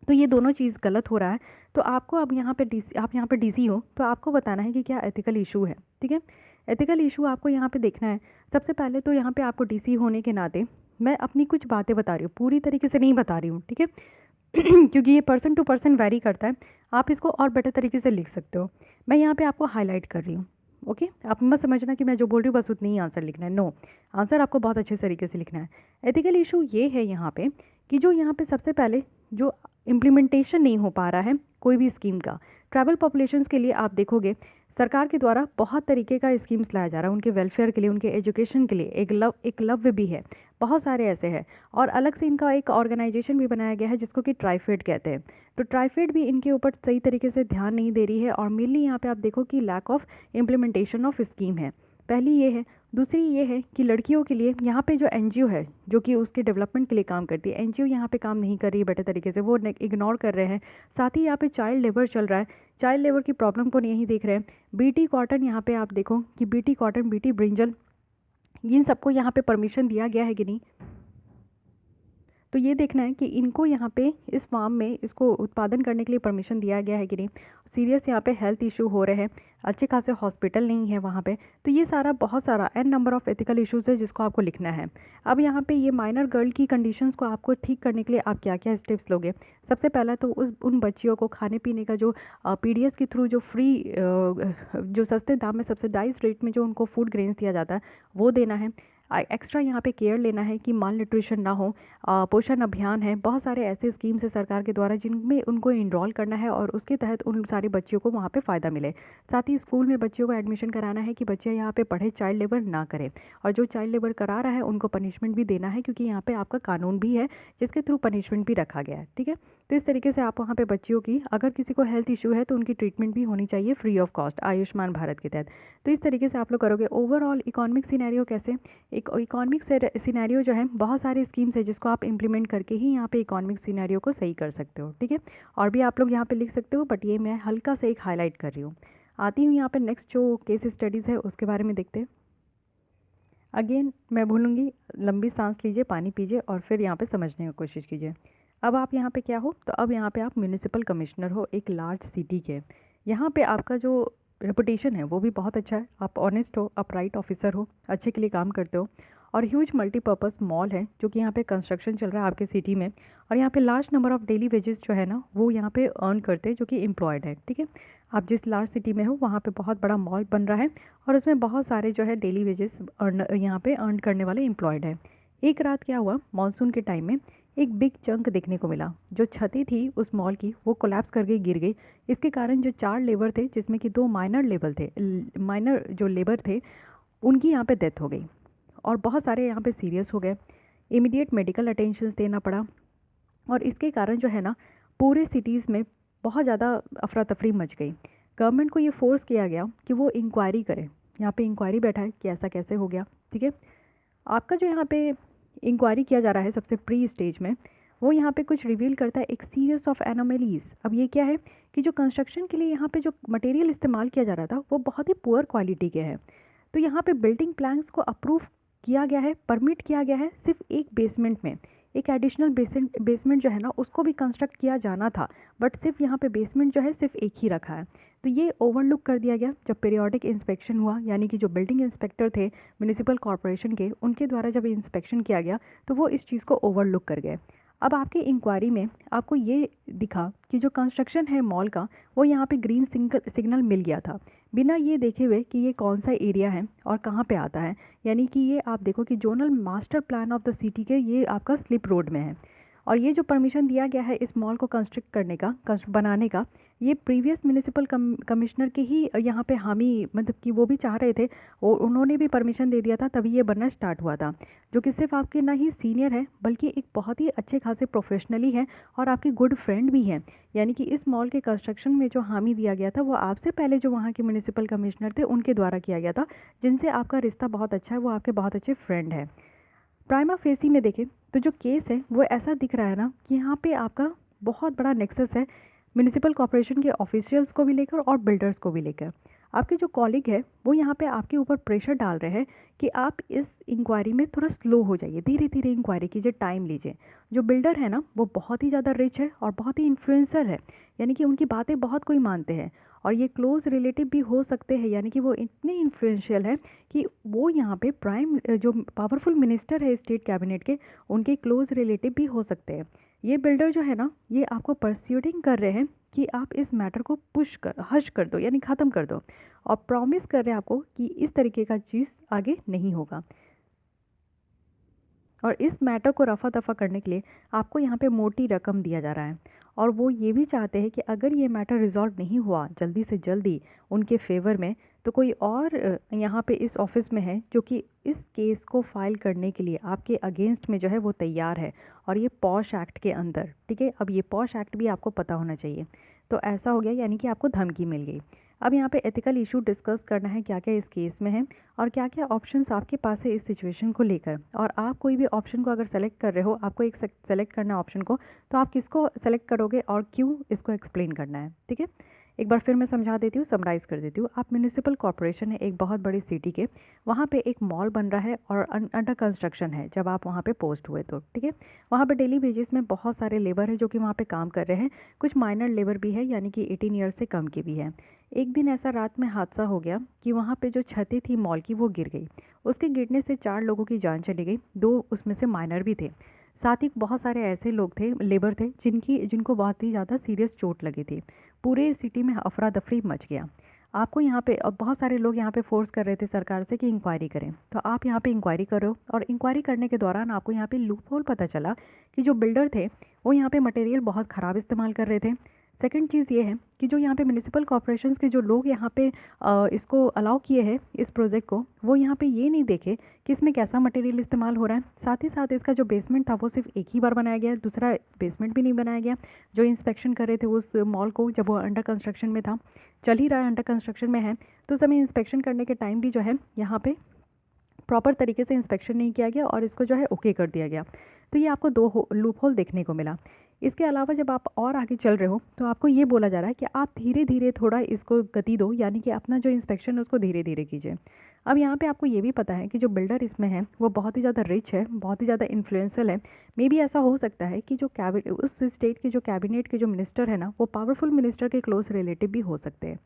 तो ये दोनों चीज़ गलत हो रहा है। तो आपको अब यहाँ पे आप यहाँ पे डीसी हो, तो आपको बताना है कि क्या एथिकल इशू है। ठीक है, एथिकल इशू आपको यहाँ पे देखना है। सबसे पहले तो यहाँ पे आपको डीसी होने के नाते मैं अपनी कुछ बातें बता रही हूँ, पूरी तरीके से नहीं बता रही हूँ। ठीक है क्योंकि ये पर्सन टू पर्सन वैरी करता है, आप इसको और बेटर तरीके से लिख सकते हो। मैं यहाँ पे आपको हाईलाइट कर रही हूँ। ओके, आप मत समझना कि मैं जो बोल रही हूँ बस उतनी ही आंसर लिखना है। नो, आंसर आपको बहुत अच्छे तरीके से लिखना है। एथिकल इशू ये है यहाँ पे कि जो यहाँ पे सबसे पहले जो इम्प्लीमेंटेशन नहीं हो पा रहा है कोई भी स्कीम का ट्राइबल पॉपुलेशंस के लिए। आप देखोगे सरकार के द्वारा बहुत तरीके का स्कीम्स लाया जा रहा है उनके वेलफेयर के लिए, उनके एजुकेशन के लिए। एकलव्य भी है, बहुत सारे ऐसे हैं। और अलग से इनका एक ऑर्गेनाइजेशन भी बनाया गया है जिसको कि ट्राइफेड कहते हैं। तो ट्राइफेड भी इनके ऊपर सही तरीके से ध्यान नहीं दे रही है, और मेनली यहाँ पे आप देखो कि lack of implementation of scheme है। पहली ये है। दूसरी ये है कि लड़कियों के लिए यहाँ पे जो एनजीओ है जो कि उसके डेवलपमेंट के लिए काम करती है, एनजीओ यहाँ पे काम नहीं कर रही है बेटर तरीके से, वो इग्नोर कर रहे हैं। साथ ही यहाँ पे चाइल्ड लेबर चल रहा है, चाइल्ड लेबर की प्रॉब्लम को नहीं देख रहे हैं। बीटी कॉटन, यहाँ पे आप देखो कि बीटी कॉटन, बीटी ब्रिंजल, इन सबको यहाँ पे परमिशन दिया गया है कि नहीं। तो ये देखना है कि इनको यहाँ पे इस फार्म में इसको उत्पादन करने के लिए परमिशन दिया गया है कि नहीं। सीरियस यहाँ पे हेल्थ इशू हो रहे हैं, अच्छे खासे हॉस्पिटल नहीं है वहाँ पे। तो ये सारा बहुत सारा an number of ethical issues है जिसको आपको लिखना है। अब यहाँ पे ये माइनर गर्ल की कंडीशंस को आपको ठीक करने के लिए आप क्या क्या स्टेप्स लोगे। सबसे पहला तो उन बच्चियों को खाने पीने का जो पीडीएस के थ्रू जो फ्री जो सस्ते दाम में सब्सिडाइज रेट में जो उनको फूड ग्रेन्स दिया जाता है वो देना है। एक्स्ट्रा यहाँ पे केयर लेना है कि माल न्यूट्रिशन ना हो। पोषण अभियान है, बहुत सारे ऐसे स्कीम्स है सरकार के द्वारा जिनमें उनको इनरोल करना है और उसके तहत उन सारी बच्चियों को वहाँ पे फ़ायदा मिले। साथ ही स्कूल में बच्चियों को एडमिशन कराना है कि बच्चे यहाँ पे पढ़े, चाइल्ड लेबर ना करें। और जो चाइल्ड लेबर करा रहा है उनको पनिशमेंट भी देना है, क्योंकि यहाँ पे आपका कानून भी है जिसके थ्रू पनिशमेंट भी रखा गया है। ठीक है, तो इस तरीके से आप वहाँ पे बच्चियों की, अगर किसी को हेल्थ इशू है तो उनकी ट्रीटमेंट भी होनी चाहिए free of cost Ayushman Bharat के तहत। तो इस तरीके से आप लोग करोगे। ओवरऑल इकोनॉमिक सिनेरियो कैसे, एक इकोनॉमिक सिनेरियो जो है बहुत सारी स्कीम्स है जिसको आप इंप्लीमेंट करके ही यहाँ पे इकोनॉमिक सिनेरियो को सही कर सकते हो। ठीक है, और भी आप लोग यहाँ पे लिख सकते हो, बट ये मैं हल्का से एक हाईलाइट कर रही हूँ। आती हूँ यहाँ पे नेक्स्ट जो केस स्टडीज़ है उसके बारे में देखते हैं। अगेन मैं भूलूँगी, लंबी सांस लीजिए, पानी पीजिए और फिर यहाँ पे समझने की कोशिश कीजिए। अब आप यहाँ पे क्या हो, तो अब यहाँ पे आप म्यूनिसिपल कमिश्नर हो एक लार्ज सिटी के। यहाँ पे आपका जो रेपुटेशन है वो भी बहुत अच्छा है, आप ऑनेस्ट हो, अपराइट ऑफिसर हो, अच्छे के लिए काम करते हो। और ह्यूज मल्टीपर्पज़ मॉल है जो कि यहाँ पे कंस्ट्रक्शन चल रहा है आपके सिटी में। और यहाँ पे large number of daily wages जो है ना वो यहाँ पे अर्न करते हैं जो कि एम्प्लॉयड है। ठीक है, आप जिस लार्ज सिटी में हो वहाँ पे बहुत बड़ा मॉल बन रहा है और उसमें बहुत सारे जो है डेली वेजेस यहाँ पे अर्न करने वाले एम्प्लॉयड है। एक रात क्या हुआ, मानसून के टाइम में एक बिग चंक देखने को मिला। जो छतें थी उस मॉल की वो कोलैप्स करके गिर गई। इसके कारण जो 4 लेबर थे, जिसमें कि 2 माइनर जो लेबर थे, उनकी यहाँ पे डेथ हो गई और बहुत सारे यहाँ पे सीरियस हो गए। इमीडिएट मेडिकल अटेंशन देना पड़ा और इसके कारण जो है ना पूरे सिटीज़ में बहुत ज़्यादा अफरा तफरी मच गई। गवर्नमेंट को ये फोर्स किया गया कि वो इंक्वायरी करे, यहाँ पे इंक्वायरी बैठा है कि ऐसा कैसे हो गया। ठीक है, आपका जो यहाँ पे इंक्वायरी किया जा रहा है सबसे प्री स्टेज में, वो यहाँ पे कुछ रिवील करता है एक सीरीज ऑफ एनोमेलीज़। अब ये क्या है कि जो कंस्ट्रक्शन के लिए यहाँ पे जो मटेरियल इस्तेमाल किया जा रहा था वो बहुत ही पुअर क्वालिटी के हैं। तो यहाँ पे बिल्डिंग प्लान्स को अप्रूव किया गया है, परमिट किया गया है सिर्फ एक बेसमेंट में। एक एडिशनल बेसमेंट जो है ना उसको भी कंस्ट्रक्ट किया जाना था, बट सिर्फ यहाँ पे बेसमेंट जो है सिर्फ एक ही रखा है। तो ये ओवरलुक कर दिया गया जब पीरियोडिक इंस्पेक्शन हुआ, यानी कि जो बिल्डिंग इंस्पेक्टर थे म्यूनिसिपल कॉरपोरेशन के, उनके द्वारा जब इंस्पेक्शन किया गया तो वो इस चीज़ को ओवरलुक कर गए। अब आपकी इंक्वायरी में आपको ये दिखा कि जो कंस्ट्रक्शन है मॉल का वो यहाँ पे ग्रीन सिग्नल मिल गया था बिना ये देखे हुए कि ये कौन सा एरिया है और कहाँ पे आता है। यानी कि ये आप देखो कि zonal master plan of the city के ये आपका स्लिप रोड में है। और ये जो परमिशन दिया गया है इस मॉल को कंस्ट्रक्ट करने का, बनाने का, ये प्रीवियस म्यूनिसिपल कमिश्नर के ही यहाँ पे हामी, मतलब कि वो भी चाह रहे थे और उन्होंने भी परमिशन दे दिया था, तभी ये बनना स्टार्ट हुआ था। जो कि सिर्फ आपके ना ही सीनियर है बल्कि एक बहुत ही अच्छे खासे प्रोफेशनली है और आपके गुड फ्रेंड भी हैं। यानी कि इस मॉल के कंस्ट्रक्शन में जो हामी दिया गया था वो आपसे पहले जो वहाँ के म्यूनिसिपल कमिश्नर थे उनके द्वारा किया गया था, जिनसे आपका रिश्ता बहुत अच्छा है, वो आपके बहुत अच्छे फ्रेंड है। प्राइमा फेसी में देखें तो जो केस है वो ऐसा दिख रहा है ना कि यहाँ पे आपका बहुत बड़ा नेक्सस है म्यूनिसिपल कॉर्पोरेशन के ऑफिशियल्स को भी लेकर और बिल्डर्स को भी लेकर। आपके जो कॉलीग है वो यहाँ पे आपके ऊपर प्रेशर डाल रहे हैं कि आप इस इंक्वायरी में थोड़ा स्लो हो जाइए, धीरे धीरे इंक्वायरी कीजिए, टाइम लीजिए। जो बिल्डर है ना वो बहुत ही ज़्यादा रिच है और बहुत ही इन्फ्लुएंसर है, यानी कि उनकी बातें बहुत कोई मानते हैं और ये क्लोज रिलेटिव भी हो सकते हैं, यानी कि वो इतने इन्फ्लुएंशियल है कि वो यहाँ पे प्राइम जो पावरफुल मिनिस्टर है स्टेट कैबिनेट के, उनके क्लोज रिलेटिव भी हो सकते हैं। ये बिल्डर जो है ना ये आपको परस्यूडिंग कर रहे हैं कि आप इस मैटर को हश कर दो, यानी ख़त्म कर दो, और प्रॉमिस कर रहे हैं आपको कि इस तरीके का चीज़ आगे नहीं होगा। और इस मैटर को रफा दफा करने के लिए आपको यहाँ पे मोटी रकम दिया जा रहा है। और वो ये भी चाहते हैं कि अगर ये मैटर रिजॉल्व नहीं हुआ जल्दी से जल्दी उनके फेवर में, तो कोई और यहाँ पे इस ऑफिस में है जो कि इस केस को फाइल करने के लिए आपके अगेंस्ट में जो है वो तैयार है, और ये पॉश एक्ट के अंदर। ठीक है, अब ये पॉश एक्ट भी आपको पता होना चाहिए। तो ऐसा हो गया, यानी कि आपको धमकी मिल गई। अब यहाँ पे एथिकल इशू डिस्कस करना है क्या क्या इस केस में है और क्या क्या ऑप्शंस आपके पास है इस सिचुएशन को लेकर। और आप कोई भी ऑप्शन को अगर सेलेक्ट कर रहे हो, आपको एक सेलेक्ट करना है ऑप्शन को, तो आप किसको सेलेक्ट करोगे और क्यों, इसको एक्सप्लेन करना है। ठीक है, एक बार फिर मैं समझा देती हूँ, समराइज़ कर देती हूँ। आप म्यूनिसिपल कॉर्पोरेशन है एक बहुत बड़ी सिटी के, वहाँ पे एक मॉल बन रहा है और अंडर कंस्ट्रक्शन है जब आप वहाँ पे पोस्ट हुए तो। ठीक है, वहाँ पे डेली बेसिस में बहुत सारे लेबर है जो कि वहाँ पे काम कर रहे हैं, कुछ माइनर लेबर भी है यानी कि 18 ईयर्स से कम के भी है। एक दिन ऐसा रात में हादसा हो गया कि वहाँ पे जो छतें थी मॉल की वो गिर गई। उसके गिरने से 4 लोगों की जान चली गई, 2 उसमें से माइनर भी थे। साथ ही बहुत सारे ऐसे लोग थे, लेबर थे, जिनको बहुत ही ज़्यादा सीरियस चोट लगी थी। पूरे सिटी में अफरा तफरी मच गया। आपको यहाँ पे, और बहुत सारे लोग यहाँ पे फोर्स कर रहे थे सरकार से कि इंक्वायरी करें, तो आप यहाँ पे इंक्वायरी करो। और इंक्वायरी करने के दौरान आपको यहाँ पे लूप होल पता चला कि जो बिल्डर थे वो यहाँ पे मटेरियल बहुत ख़राब इस्तेमाल कर रहे थे। सेकंड चीज़ ये है कि जो यहाँ पे म्यूनिसिपल कॉर्पोरेशंस के जो लोग यहाँ पे इसको अलाउ किए हैं इस प्रोजेक्ट को, वो यहाँ पे ये नहीं देखे कि इसमें कैसा मटेरियल इस्तेमाल हो रहा है। साथ ही साथ इसका जो बेसमेंट था वो सिर्फ एक ही बार बनाया गया, दूसरा बेसमेंट भी नहीं बनाया गया। जो इंस्पेक्शन कर रहे थे उस मॉल को, जब वो अंडर कंस्ट्रक्शन में था, चल ही रहा है, अंडर कंस्ट्रक्शन में है, तो उस समय इंस्पेक्शन करने के टाइम भी जो है यहाँ पे प्रॉपर तरीके से इंस्पेक्शन नहीं किया गया और इसको जो है ओके कर दिया गया। तो ये आपको 2 लूप होल देखने को मिला। इसके अलावा जब आप और आगे चल रहे हो तो आपको ये बोला जा रहा है कि आप धीरे धीरे थोड़ा इसको गति दो, यानी कि अपना जो इंस्पेक्शन है उसको धीरे धीरे कीजिए। अब यहाँ पे आपको ये भी पता है कि जो बिल्डर इसमें है वो बहुत ही ज़्यादा रिच है, बहुत ही ज़्यादा इन्फ्लुएंशियल है। मे बी ऐसा हो सकता है कि जो उस स्टेट के जो कैबिनेट के जो मिनिस्टर है ना, वो पावरफुल मिनिस्टर के क्लोज रिलेटिव भी हो सकते हैं।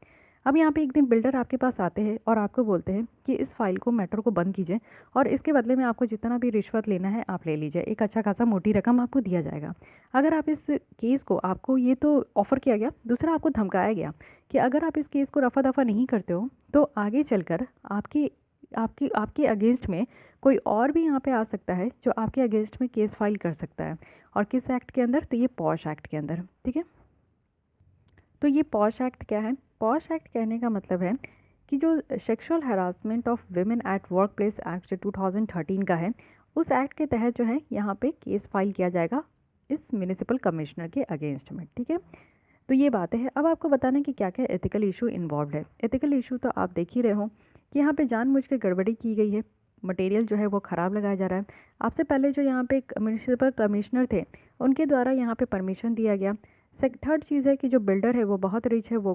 अब यहाँ पे एक दिन बिल्डर आपके पास आते हैं और आपको बोलते हैं कि इस फाइल को, मैटर को बंद कीजिए और इसके बदले में आपको जितना भी रिश्वत लेना है आप ले लीजिए, एक अच्छा खासा मोटी रकम आपको दिया जाएगा। अगर आप इस केस को, आपको ये तो ऑफ़र किया गया, दूसरा आपको धमकाया गया कि अगर आप इस केस को रफा दफा नहीं करते हो तो आगे चलकर आपकी आपकी आपके अगेंस्ट में कोई और भी यहाँ पे आ सकता है जो आपके अगेंस्ट में केस फाइल कर सकता है। और किस एक्ट के अंदर, तो ये पॉश एक्ट के अंदर। ठीक है, तो ये पॉश एक्ट क्या है? पॉश एक्ट कहने का मतलब है कि जो sexual harassment of women at work place act जो 2013 का है, उस एक्ट के तहत जो है यहाँ पे केस फाइल किया जाएगा इस म्यूनिसिपल कमिश्नर के अगेंस्ट में। ठीक है, तो ये बातें हैं। अब आपको बताना है कि क्या क्या एथिकल इशू इन्वॉल्व है। एथिकल इशू तो आप देख ही रहे हो कि यहाँ पे जानबूझ के गड़बड़ी की गई है, मटेरियल जो है वो ख़राब लगाया जा रहा है। आपसे पहले जो यहाँ पे म्यूनिसिपल कमिश्नर थे उनके द्वारा यहाँ पे परमिशन दिया गया। थर्ड चीज़ है कि जो बिल्डर है वो बहुत रिच है, वो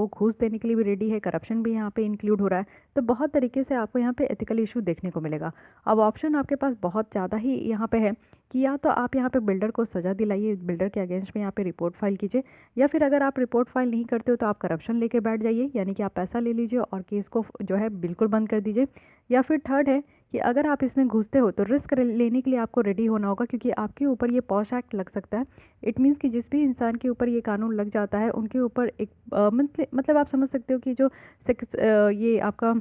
घूस देने के लिए भी रेडी है, करप्शन भी यहाँ पे इंक्लूड हो रहा है। तो बहुत तरीके से आपको यहाँ पे एथिकल इशू देखने को मिलेगा। अब ऑप्शन आपके पास बहुत ज़्यादा ही यहाँ पे है कि या तो आप यहाँ पे बिल्डर को सज़ा दिलाइए, बिल्डर के अगेंस्ट में यहाँ पे रिपोर्ट फाइल कीजिए, या फिर अगर आप रिपोर्ट फाइल नहीं करते हो तो आप करप्शन लेके बैठ जाइए, यानी कि आप पैसा ले लीजिए और केस को जो है बिल्कुल बंद कर दीजिए। या फिर थर्ड है कि अगर आप इसमें घुसते हो तो रिस्क लेने के लिए आपको रेडी होना होगा, क्योंकि आपके ऊपर ये पॉश एक्ट लग सकता है। इट मीन्स कि जिस भी इंसान के ऊपर ये कानून लग जाता है उनके ऊपर एक मतलब आप समझ सकते हो कि जो ये आपका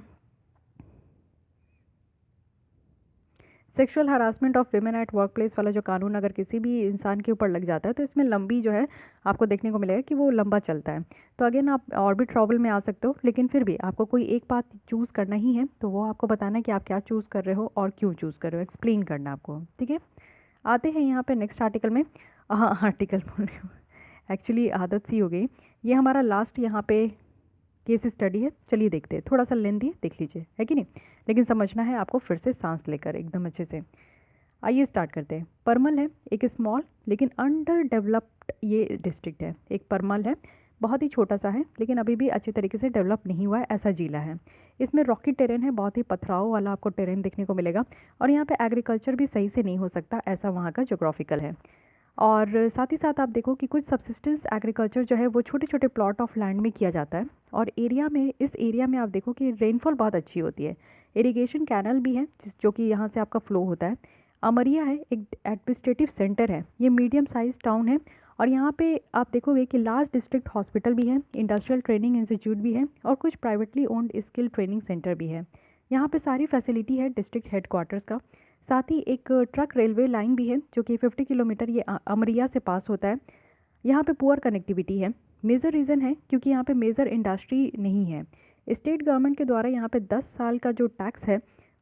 sexual harassment of women at work place वाला जो कानून अगर किसी भी इंसान के ऊपर लग जाता है तो इसमें लंबी जो है आपको देखने को मिलेगा कि वो लंबा चलता है। तो अगेन आप और भी ट्रबल में आ सकते हो, लेकिन फिर भी आपको कोई एक बात चूज़ करना ही है, तो वो आपको बताना है कि आप क्या चूज़ कर रहे हो और क्यों चूज़ कर रहे हो, एक्सप्लेन करना आपको। ठीक है, आते हैं यहाँ पे नेक्स्ट आर्टिकल में। हाँ, आर्टिकल बोल रही हूँ, एक्चुअली आदत सी हो गई। ये हमारा लास्ट यहाँ पे केस स्टडी है, चलिए देखते हैं। थोड़ा सा लेंथी है, देख लीजिए, है कि नहीं, लेकिन समझना है आपको फिर से सांस लेकर एकदम अच्छे से। आइए स्टार्ट करते हैं। परमल है एक स्मॉल लेकिन अंडर डेवलप्ड ये डिस्ट्रिक्ट है। एक परमल है, बहुत ही छोटा सा है लेकिन अभी भी अच्छे तरीके से डेवलप नहीं हुआ है, ऐसा जिला है। इसमें रॉकी टेरेन है, बहुत ही पथराव वाला आपको टेरेन देखने को मिलेगा, और यहाँ पे एग्रीकल्चर भी सही से नहीं हो सकता, ऐसा वहाँ का जोग्राफिकल है। और साथ ही साथ आप देखो कि कुछ सब्सिस्टेंस एग्रीकल्चर जो है वो छोटे छोटे प्लॉट ऑफ लैंड में किया जाता है। और एरिया में, इस एरिया में आप देखो कि रेनफॉल बहुत अच्छी होती है। इरिगेशन कैनल भी है जो कि यहाँ से आपका फ्लो होता है। अमरिया है, एक एडमिनिस्ट्रेटिव सेंटर है, ये मीडियम साइज टाउन है। और यहाँ पे आप देखोगे कि लार्ज डिस्ट्रिक्ट हॉस्पिटल भी है, इंडस्ट्रियल ट्रेनिंग इंस्टीट्यूट भी है, और कुछ privately owned skill training centre भी है। यहाँ पे सारी फैसिलिटी है डिस्ट्रिक्ट हेडक्वार्टर्स का। साथ ही एक ट्रक रेलवे लाइन भी है जो कि 50 किलोमीटर ये अमरिया से पास होता है। यहाँ पे पुअर कनेक्टिविटी है। मेजर रीज़न है क्योंकि यहाँ पे मेजर इंडस्ट्री नहीं है। स्टेट गवर्नमेंट के द्वारा यहाँ पे 10 साल का जो टैक्स है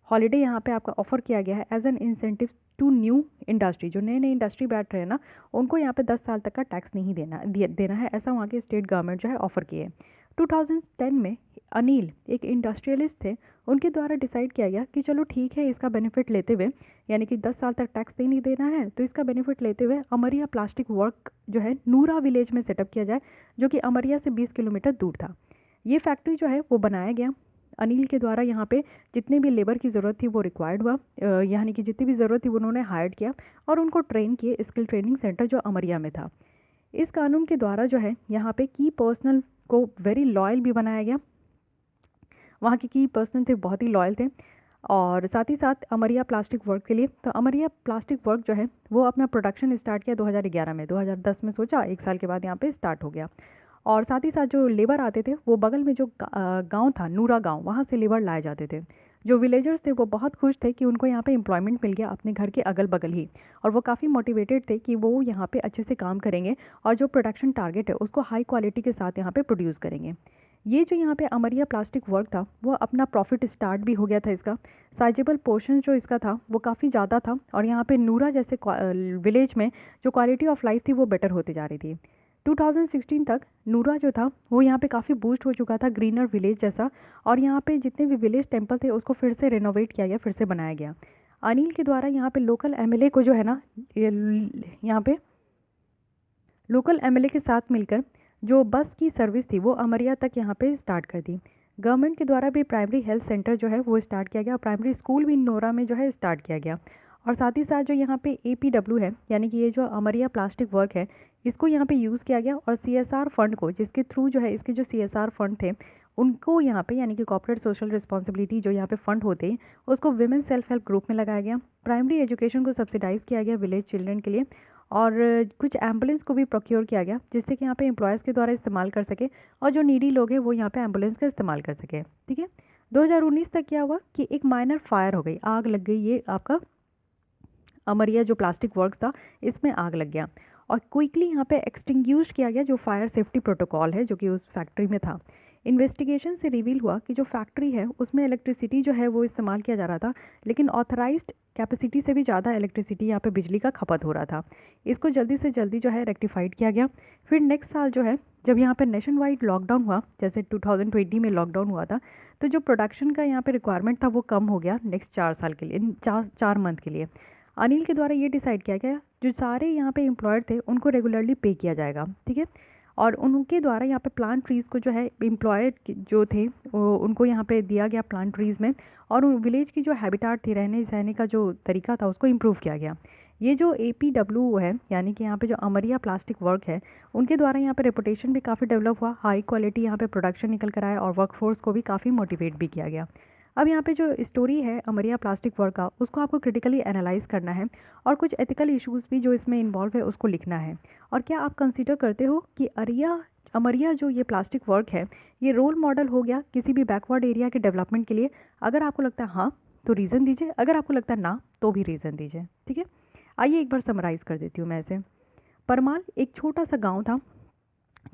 हॉलीडे यहाँ पे आपका ऑफर किया गया है as an incentive to new industry. जो नए नए इंडस्ट्री बैठ रहे हैं ना, उनको यहाँ पे 10 साल तक का टैक्स नहीं देना है, ऐसा वहाँ की स्टेट गवर्नमेंट जो है ऑफर किए है। 2010 में अनिल एक इंडस्ट्रियलिस्ट थे, उनके द्वारा डिसाइड किया गया कि चलो ठीक है, इसका बेनिफिट लेते हुए, यानी कि 10 साल तक टैक्स नहीं देना है, तो इसका बेनिफिट लेते हुए अमरिया प्लास्टिक वर्क जो है नूरा विलेज में सेटअप किया जाए, जो कि अमरिया से 20 किलोमीटर दूर था। ये फैक्ट्री जो है वो बनाया गया अनिल के द्वारा। यहाँ पे जितने भी लेबर की ज़रूरत थी वो रिक्वायर्ड हुआ, यानी कि जितनी भी ज़रूरत थी उन्होंने हायर किया और उनको ट्रेन किए स्किल ट्रेनिंग सेंटर जो अमरिया में था। इस कानून के द्वारा जो है यहाँ पे की पर्सनल को वेरी लॉयल भी बनाया गया। वहाँ के की पर्सन थे बहुत ही लॉयल थे। और साथ ही साथ अमरिया प्लास्टिक वर्क के लिए, तो अमरिया प्लास्टिक वर्क जो है वो अपना प्रोडक्शन स्टार्ट किया 2011 में। 2010 में सोचा, एक साल के बाद यहाँ पे स्टार्ट हो गया। और साथ ही साथ जो लेबर आते थे वो बगल में जो गांव था नूरा गांव, वहाँ से लेबर लाए जाते थे। जो विलेजर्स थे वो बहुत खुश थे कि उनको यहाँ पे एम्प्लॉयमेंट मिल गया अपने घर के अगल बगल ही, और वो काफ़ी मोटिवेटेड थे कि वो यहाँ पे अच्छे से काम करेंगे और जो प्रोडक्शन टारगेट है उसको हाई क्वालिटी के साथ यहाँ पे प्रोड्यूस करेंगे। ये जो यहाँ पे अमरिया प्लास्टिक वर्क था वो अपना प्रॉफिट स्टार्ट भी हो गया था इसका। साइजेबल पोर्शन जो इसका था वो काफ़ी ज़्यादा था, और यहाँ पे नूरा जैसे विलेज में जो क्वालिटी ऑफ लाइफ थी वो बेटर होती जा रही थी। 2016 तक नूरा जो था वो यहाँ पे काफ़ी बूस्ट हो चुका था, ग्रीनर विलेज जैसा, और यहाँ पे जितने भी विलेज टेम्पल थे उसको फिर से रेनोवेट किया गया, फिर से बनाया गया। अनिल के द्वारा यहाँ पे लोकल एमएलए को जो है ना, यहाँ पे लोकल एमएलए के साथ मिलकर जो बस की सर्विस थी वो अमरिया तक यहाँ पे स्टार्ट कर दी। गवर्नमेंट के द्वारा भी प्राइमरी हेल्थ सेंटर जो है वो स्टार्ट किया गया, प्राइमरी स्कूल भी नोरा में जो है स्टार्ट किया गया। और साथ ही साथ जो यहाँ पे APW है, यानी कि ये जो अमरिया प्लास्टिक वर्क है, इसको यहाँ पे यूज़ किया गया, और CSR फंड को, जिसके थ्रू जो है इसके जो CSR फंड थे उनको यहाँ पे, यानी कि कॉर्पोरेट सोशल रिस्पॉन्सिबिलिटी जो यहाँ पे फंड होते हैं, उसको विमेन सेल्फ हेल्प ग्रुप में लगाया गया। प्राइमरी एजुकेशन को सब्सिडाइज़ किया गया विलेज चिल्ड्रन के लिए, और कुछ एम्बुलेंस को भी प्रोक्योर किया गया जिससे कि यहाँ पे एम्प्लॉयज़ के द्वारा इस्तेमाल कर सके, और जो नीडी लोग हैं वो यहाँ पे एम्बुलेंस का इस्तेमाल कर सके। ठीक है, 2019 तक क्या हुआ कि एक माइनर फायर हो गई, आग लग गई, ये आपका अमरिया जो प्लास्टिक वर्क था इसमें आग लग गया, और क्विकली यहाँ पे एक्सटिंग्यूश किया गया जो फायर सेफ्टी प्रोटोकॉल है जो कि उस फैक्ट्री में था। इन्वेस्टिगेशन से रिवील हुआ कि जो फैक्ट्री है उसमें इलेक्ट्रिसिटी जो है वो इस्तेमाल किया जा रहा था, लेकिन ऑथराइज्ड कैपेसिटी से भी ज़्यादा इलेक्ट्रिसिटी यहाँ पे बिजली का खपत हो रहा था। इसको जल्दी से जल्दी जो है रेक्टिफाइड किया गया। फिर नेक्स्ट साल जो है जब यहाँ पे नेशन वाइड लॉकडाउन हुआ, जैसे 2020 में लॉकडाउन हुआ था, तो जो प्रोडक्शन का यहाँ पे रिक्वायरमेंट था वो कम हो गया नेक्स्ट 4 साल के लिए, 4 मंथ के लिए। अनिल के द्वारा ये डिसाइड किया गया जो सारे यहाँ पे एम्प्लॉयड थे उनको रेगुलरली पे किया जाएगा। ठीक है, और उनके द्वारा यहाँ पे प्लांट ट्रीज़ को जो है एम्प्लॉयड जो थे उनको यहाँ पे दिया गया प्लांट ट्रीज़ में, और उन विलेज की जो हैबिटाट थी, रहने सहने का जो तरीका था उसको इम्प्रूव किया गया। ये जो APW है, यानी कि यहाँ पे जो अमरिया प्लास्टिक वर्क है, उनके द्वारा यहाँ पे रेपुटेशन भी काफ़ी डेवलप हुआ, हाई क्वालिटी यहाँ पे प्रोडक्शन निकल कर आया, और वर्कफोर्स को भी काफ़ी मोटिवेट भी किया गया। अब यहाँ पे जो स्टोरी है अमरिया प्लास्टिक वर्क का, उसको आपको क्रिटिकली एनालाइज करना है, और कुछ एथिकल इश्यूज़ भी जो इसमें इन्वॉल्व है उसको लिखना है। और क्या आप कंसिडर करते हो कि अमरिया जो ये प्लास्टिक वर्क है ये रोल मॉडल हो गया किसी भी बैकवर्ड एरिया के डेवलपमेंट के लिए? अगर आपको लगता है हाँ तो रीज़न दीजिए, अगर आपको लगता है ना तो भी रीज़न दीजिए। ठीक है, आइए एक बार समराइज़ कर देती हूँ मैं इसे। परमाल एक छोटा सा गाँव था,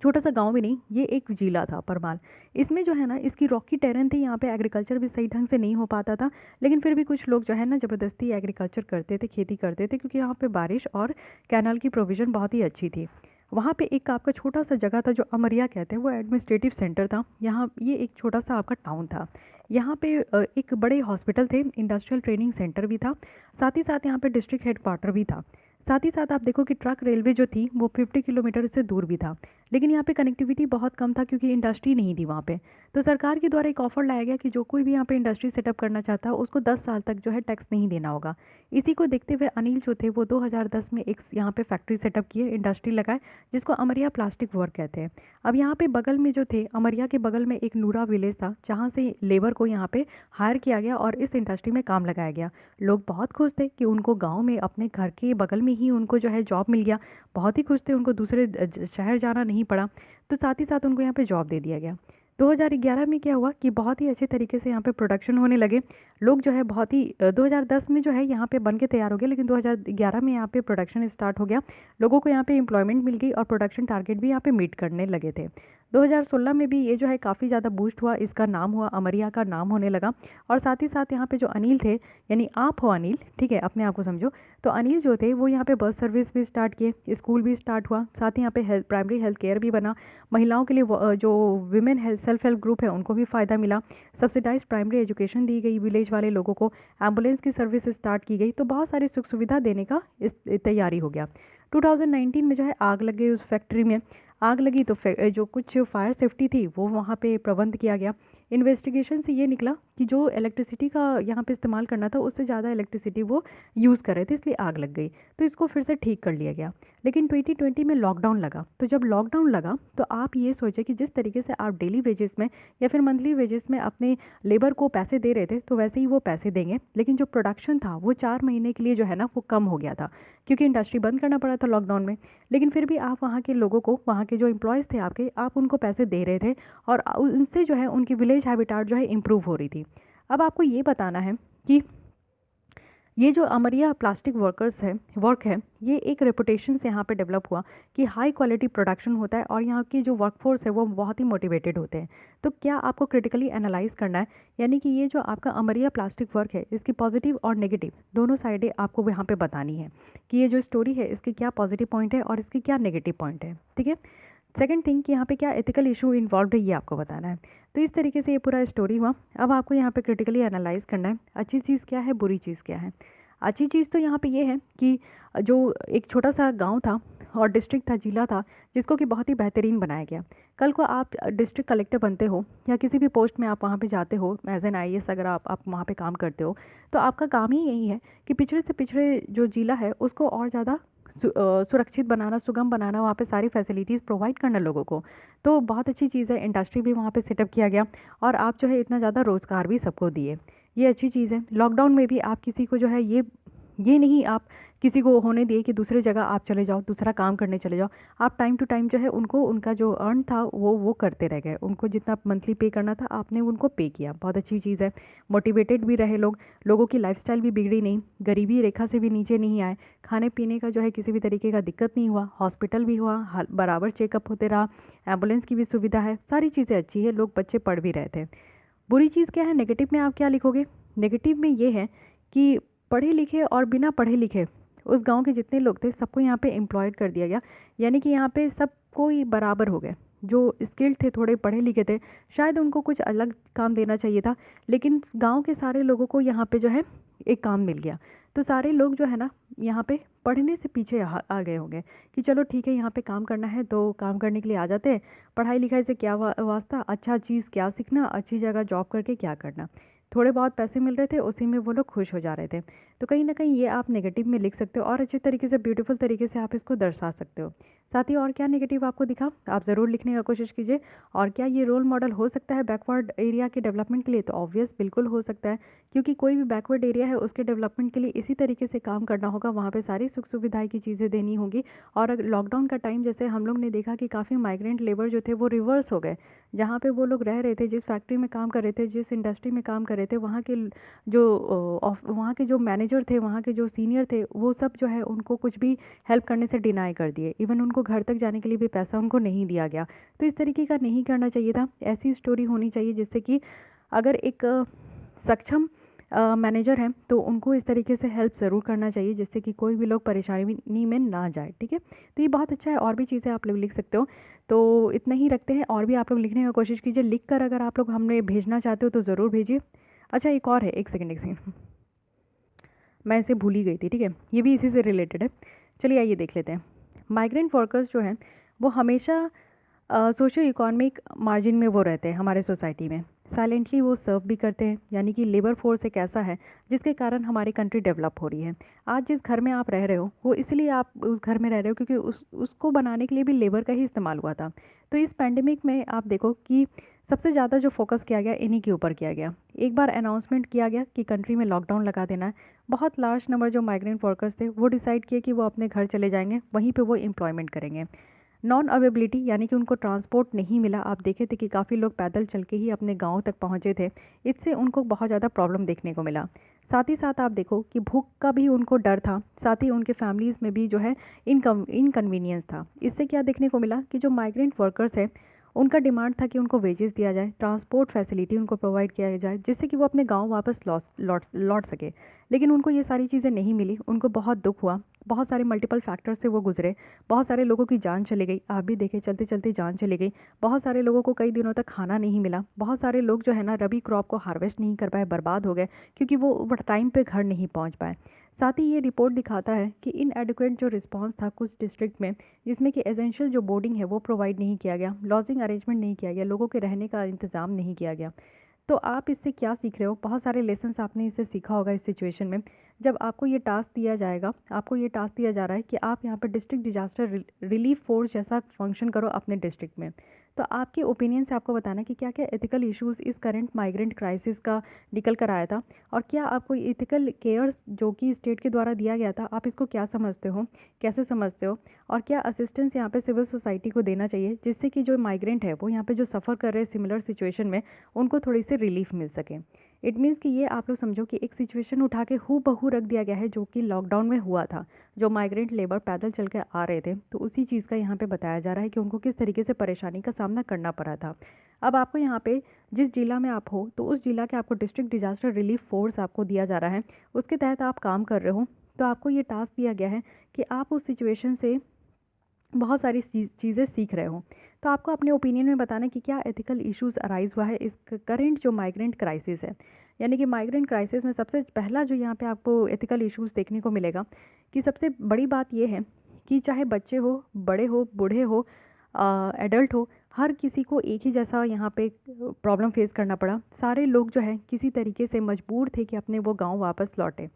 छोटा सा गांव भी नहीं, ये एक जिला था परमाल। इसमें जो है ना इसकी रॉकी टेरेन थी, यहाँ पे एग्रीकल्चर भी सही ढंग से नहीं हो पाता था, लेकिन फिर भी कुछ लोग जो है ना ज़बरदस्ती एग्रीकल्चर करते थे, खेती करते थे, क्योंकि यहाँ पे बारिश और कैनाल की प्रोविज़न बहुत ही अच्छी थी। वहाँ पे एक आपका छोटा सा जगह था जो अमरिया कहते हैं, वो एडमिनिस्ट्रेटिव सेंटर था। यहाँ ये एक छोटा सा आपका टाउन था। यहाँ पे एक बड़े हॉस्पिटल थे, इंडस्ट्रियल ट्रेनिंग सेंटर भी था, साथ ही साथ यहाँ पे डिस्ट्रिक्ट हेडक्वार्टर भी था। साथ ही साथ आप देखो कि ट्रक रेलवे जो थी वो 50 किलोमीटर से दूर भी था, लेकिन यहाँ पे कनेक्टिविटी बहुत कम था क्योंकि इंडस्ट्री नहीं थी वहाँ पे। तो सरकार के द्वारा एक ऑफर लाया गया कि जो कोई भी यहाँ पे इंडस्ट्री सेटअप करना चाहता है उसको 10 साल तक जो है टैक्स नहीं देना होगा। इसी को देखते हुए अनिल जो थे वो 2010 में एक यहाँ पे फैक्ट्री सेटअप किए, इंडस्ट्री लगाए, जिसको अमरिया प्लास्टिक वर्क कहते हैं। अब यहाँ पे बगल में जो थे, अमरिया के बगल में एक नूरा विलेज था जहाँ से लेबर को यहाँ पे हायर किया गया और इस इंडस्ट्री में काम लगाया गया। लोग बहुत खुश थे कि उनको गाँव में अपने घर के बगल में ही उनको जो है जॉब मिल गया, बहुत ही खुश थे, उनको दूसरे शहर जाना नहीं पड़ा, तो साथ ही साथ उनको यहाँ पे जॉब दे दिया गया। 2011 में क्या हुआ कि बहुत ही अच्छे तरीके से यहाँ पे प्रोडक्शन होने लगे। लोग जो है बहुत ही 2010 में जो है यहाँ पे बन के तैयार हो गए, लेकिन 2011 में यहाँ पे प्रोडक्शन स्टार्ट हो गया। लोगों को यहाँ पे एम्प्लॉयमेंट मिल गई और प्रोडक्शन टारगेट भी यहाँ पे मीट करने लगे थे। 2016 में भी ये जो है काफ़ी ज़्यादा बूस्ट हुआ, इसका नाम हुआ अमरिया का नाम होने लगा। और साथ ही साथ यहाँ पे जो अनिल थे, यानी आप हो अनिल, ठीक है, अपने आप को समझो, तो अनिल जो थे वो यहाँ पे बस सर्विस भी स्टार्ट किए, स्कूल भी स्टार्ट हुआ, साथ ही यहाँ पे प्राइमरी हेल्थ केयर भी बना। महिलाओं के लिए जो women health self help group है उनको भी फ़ायदा मिला। सब्सिडाइज प्राइमरी एजुकेशन दी गई विलेज वाले लोगों को, एम्बुलेंस की सर्विस स्टार्ट की गई। तो बहुत सारी सुख सुविधा देने का इस तैयारी हो गया। 2019 में जो है आग लग गई उस फैक्ट्री में। आग लगी तो जो कुछ फायर सेफ्टी थी वो वहाँ पे प्रबंध किया गया। इन्वेस्टिगेशन से ये निकला कि जो इलेक्ट्रिसिटी का यहाँ पे इस्तेमाल करना था उससे ज़्यादा इलेक्ट्रिसिटी वो यूज़ कर रहे थे, इसलिए आग लग गई। तो इसको फिर से ठीक कर लिया गया। लेकिन 2020 में लॉकडाउन लगा। तो जब लॉकडाउन लगा तो आप ये सोचें कि जिस तरीके से आप डेली वेजेस में या फिर मंथली वेजेस में अपने लेबर को पैसे दे रहे थे, तो वैसे ही वो पैसे देंगे। लेकिन जो प्रोडक्शन था वो 4 महीने के लिए जो है ना वो कम हो गया था, क्योंकि इंडस्ट्री बंद करना पड़ा था लॉकडाउन में। लेकिन फिर भी आप वहाँ के लोगों को, वहाँ के जो एम्प्लॉयज़ थे आपके, आप उनको पैसे दे रहे थे और उनसे जो है उनकी विलेज हैबिटाट जो है इम्प्रूव हो रही थी। अब आपको ये बताना है कि ये जो अमरिया प्लास्टिक वर्क है, ये एक रेपुटेशन से यहाँ पे डेवलप हुआ कि हाई क्वालिटी प्रोडक्शन होता है और यहाँ की जो वर्कफोर्स है वो बहुत ही मोटिवेटेड होते हैं। तो क्या आपको क्रिटिकली एनालाइज करना है, यानी कि ये जो आपका अमरिया प्लास्टिक वर्क है इसकी पॉजिटिव और नेगेटिव दोनों साइडें आपको यहाँ पे बतानी है कि ये जो स्टोरी है इसके क्या पॉजिटिव पॉइंट है और इसके क्या नेगेटिव पॉइंट है, ठीक है। सेकंड थिंग कि यहाँ पे क्या एथिकल इशू इन्वॉल्व है ये आपको बताना है। तो इस तरीके से ये पूरा स्टोरी हुआ। अब आपको यहाँ पे क्रिटिकली एनालाइज करना है अच्छी चीज़ क्या है, बुरी चीज़ क्या है। अच्छी चीज़ तो यहाँ पे ये है कि जो एक छोटा सा गांव था और डिस्ट्रिक्ट था, जिला था, जिसको कि बहुत ही बेहतरीन बनाया गया। कल को आप डिस्ट्रिक्ट कलेक्टर बनते हो या किसी भी पोस्ट में आप वहाँ पे जाते हो एज एन IAS, अगर आप वहाँ पे काम करते हो, तो आपका काम ही यही है कि पिछड़े से पिछड़े जो जिला है उसको और ज़्यादा सुरक्षित बनाना, सुगम बनाना, वहाँ पे सारी फैसिलिटीज़ प्रोवाइड करना लोगों को। तो बहुत अच्छी चीज़ है। इंडस्ट्री भी वहाँ पे सेटअप किया गया और आप जो है इतना ज़्यादा रोज़गार भी सबको दिए, ये अच्छी चीज़ है। लॉकडाउन में भी आप किसी को जो है ये नहीं आप किसी को होने दिए कि दूसरी जगह आप चले जाओ, दूसरा काम करने चले जाओ। आप टाइम टू टाइम जो है उनको उनका जो अर्न था वो करते रह गए। उनको जितना मंथली पे करना था आपने उनको पे किया, बहुत अच्छी चीज़ है। मोटिवेटेड भी रहे लोग, लोगों की लाइफस्टाइल भी बिगड़ी नहीं, गरीबी रेखा से भी नीचे नहीं आए, खाने पीने का जो है किसी भी तरीके का दिक्कत नहीं हुआ, हॉस्पिटल भी हुआ, बराबर चेकअप होते रहा, एम्बुलेंस की भी सुविधा है, सारी चीज़ें अच्छी है, लोग बच्चे पढ़ भी रहे थे। बुरी चीज़ क्या है, नेगेटिव में आप क्या लिखोगे? नेगेटिव में ये है कि पढ़े लिखे और बिना पढ़े लिखे उस गांव के जितने लोग थे सबको यहाँ पे एम्प्लॉयड कर दिया गया। यानी कि यहाँ पे सब कोई बराबर हो गए। जो स्किल्ड थे, थोड़े पढ़े लिखे थे, शायद उनको कुछ अलग काम देना चाहिए था, लेकिन गांव के सारे लोगों को यहाँ पे जो है एक काम मिल गया। तो सारे लोग जो है ना यहाँ पे पढ़ने से पीछे आ गए होंगे कि चलो ठीक है यहाँ पे काम करना है तो काम करने के लिए आ जाते हैं, पढ़ाई लिखाई से क्या वास्ता, अच्छा चीज़ क्या सीखना, अच्छी जगह जॉब करके क्या करना, थोड़े बहुत पैसे मिल रहे थे उसी में वो लोग खुश हो जा रहे थे। तो कहीं ना कहीं ये आप नेगेटिव में लिख सकते हो और अच्छे तरीके से, ब्यूटीफुल तरीके से आप इसको दर्शा सकते हो। साथ ही और क्या नेगेटिव आपको दिखा आप ज़रूर लिखने का कोशिश कीजिए। और क्या ये रोल मॉडल हो सकता है बैकवर्ड एरिया के डेवलपमेंट के लिए? तो ऑब्वियस बिल्कुल हो सकता है, क्योंकि कोई भी बैकवर्ड एरिया है उसके डेवलपमेंट के लिए इसी तरीके से काम करना होगा, वहाँ पे सारी सुख सुविधाएं की चीज़ें देनी होंगी। और अगर लॉकडाउन का टाइम जैसे हम लोग ने देखा कि काफ़ी माइग्रेंट लेबर जो थे वो रिवर्स हो गए, जहाँ पे वो लोग रह रहे थे, जिस फैक्ट्री में काम कर रहे थे, जिस इंडस्ट्री में काम कर रहे थे, वहाँ के वहाँ के जो मैनेजर थे, वहाँ के जो सीनियर थे, वो सब जो है उनको कुछ भी हेल्प करने से डिनाई कर दिए। इवन उनको घर तक जाने के लिए भी पैसा उनको नहीं दिया गया। तो इस तरीके का नहीं करना चाहिए था। ऐसी स्टोरी होनी चाहिए जिससे कि अगर एक सक्षम मैनेजर हैं तो उनको इस तरीके से हेल्प ज़रूर करना चाहिए जिससे कि कोई भी लोग परेशानी में ना जाए, ठीक है। तो ये बहुत अच्छा है। और भी चीज़ें आप लोग लिख सकते हो। तो इतना ही रखते हैं, और भी आप लोग लिखने का कोशिश कीजिए। लिख कर अगर आप लोग हमने भेजना चाहते हो तो ज़रूर भेजिए। अच्छा, एक और है, एक सेकेंड मैं इसे भूल ही गई थी, ठीक है, ये भी इसी से रिलेटेड है। चलिए आइए देख लेते हैं। माइग्रेंट वर्कर्स जो हैं वो हमेशा सोशो इकोनॉमिक मार्जिन में वो रहते हैं हमारे सोसाइटी में। साइलेंटली वो सर्व भी करते हैं, यानी कि लेबर फोर्स एक ऐसा है जिसके कारण हमारी कंट्री डेवलप हो रही है। आज जिस घर में आप रह रहे हो वो इसलिए आप उस घर में रह रहे हो क्योंकि उसको बनाने के लिए भी लेबर का ही इस्तेमाल हुआ था। तो इस पैंडेमिक में आप देखो कि सबसे ज़्यादा जो फोकस किया गया इन्हीं के ऊपर किया गया। एक बार अनाउंसमेंट किया गया कि कंट्री में लॉकडाउन लगा देना है। बहुत लार्ज नंबर जो माइग्रेंट वर्कर्स थे वो डिसाइड किए कि वो अपने घर चले जाएंगे, वहीं पे वो एम्प्लॉयमेंट करेंगे। नॉन अवेबिलिटी यानी कि उनको ट्रांसपोर्ट नहीं मिला। आप देखे थे कि काफ़ी लोग पैदल चल के ही अपने गाँव तक पहुँचे थे, इससे उनको बहुत ज़्यादा प्रॉब्लम देखने को मिला। साथ ही साथ आप देखो कि भूख का भी उनको डर था, साथ ही उनके फैमिलीज़ में भी जो है इनकन्वीनियंस था। इससे क्या देखने को मिला कि जो माइग्रेंट वर्कर्स हैं उनका डिमांड था कि उनको वेजेस दिया जाए, ट्रांसपोर्ट फैसिलिटी उनको प्रोवाइड किया जाए, जिससे कि वो अपने गांव वापस लौट सके। लेकिन उनको ये सारी चीज़ें नहीं मिली, उनको बहुत दुख हुआ। बहुत सारे मल्टीपल फैक्टर्स से वो गुजरे, बहुत सारे लोगों की जान चली गई। आप भी देखें, चलते चलते जान चली गई। बहुत सारे लोगों को कई दिनों तक खाना नहीं मिला। बहुत सारे लोग जो है ना रबी क्रॉप को हार्वेस्ट नहीं कर पाए, बर्बाद हो गए, क्योंकि वो टाइम पे घर नहीं पहुंच पाए। साथ ही ये रिपोर्ट दिखाता है कि इनएडिक्वेट जो रिस्पांस था कुछ डिस्ट्रिक्ट में, जिसमें कि एसेंशियल जो बोर्डिंग है वो प्रोवाइड नहीं किया गया, लॉजिंग अरेंजमेंट नहीं किया गया, लोगों के रहने का इंतज़ाम नहीं किया गया। तो आप इससे क्या सीख रहे हो? बहुत सारे लेसन्स आपने इससे सीखा होगा इस सिचुएशन में। जब आपको ये टास्क दिया जाएगा, आपको ये टास्क दिया जा रहा है कि आप यहाँ पर डिस्ट्रिक्ट डिजास्टर रिलीफ फोर्स जैसा फंक्शन करो अपने डिस्ट्रिक्ट में, तो आपके ओपिनियन से आपको बताना कि क्या क्या एथिकल इश्यूज़ इस करंट माइग्रेंट क्राइसिस का निकल कर आया था, और क्या आपको एथिकल केयर जो कि स्टेट के द्वारा दिया गया था, आप इसको क्या समझते हो, कैसे समझते हो, और क्या असिस्टेंस यहाँ पे सिविल सोसाइटी को देना चाहिए, जिससे कि जो माइग्रेंट है वो यहाँ पे जो सफ़र कर रहे हैं सिमिलर सिचुएशन में, उनको थोड़ी सी रिलीफ मिल सके। इट मीन्स कि ये आप लोग समझो कि एक सिचुएशन उठा के हू बहू रख दिया गया है जो कि लॉकडाउन में हुआ था। जो माइग्रेंट लेबर पैदल चल के आ रहे थे, तो उसी चीज़ का यहाँ पे बताया जा रहा है कि उनको किस तरीके से परेशानी का सामना करना पड़ा था। अब आपको यहाँ पे जिस जिला में आप हो, तो उस जिला के आपको डिस्ट्रिक्ट डिजास्टर रिलीफ फोर्स आपको दिया जा रहा है, उसके तहत आप काम कर रहे हो। तो आपको ये टास्क दिया गया है कि आप उस सिचुएशन से बहुत सारी चीज़ें सीख रहे हो। तो आपको अपने ओपिनियन में बताना कि क्या एथिकल इश्यूज़ अराइज हुआ है इस करेंट जो माइग्रेंट क्राइसिस है। यानी कि माइग्रेंट क्राइसिस में सबसे पहला जो यहाँ पे आपको एथिकल इश्यूज़ देखने को मिलेगा कि सबसे बड़ी बात ये है कि चाहे बच्चे हो, बड़े हो, बूढ़े हो, एडल्ट हो, हर किसी को एक ही जैसा यहाँ पे प्रॉब्लम फेस करना पड़ा। सारे लोग जो है किसी तरीके से मजबूर थे कि अपने वो गाँव वापस लौटे।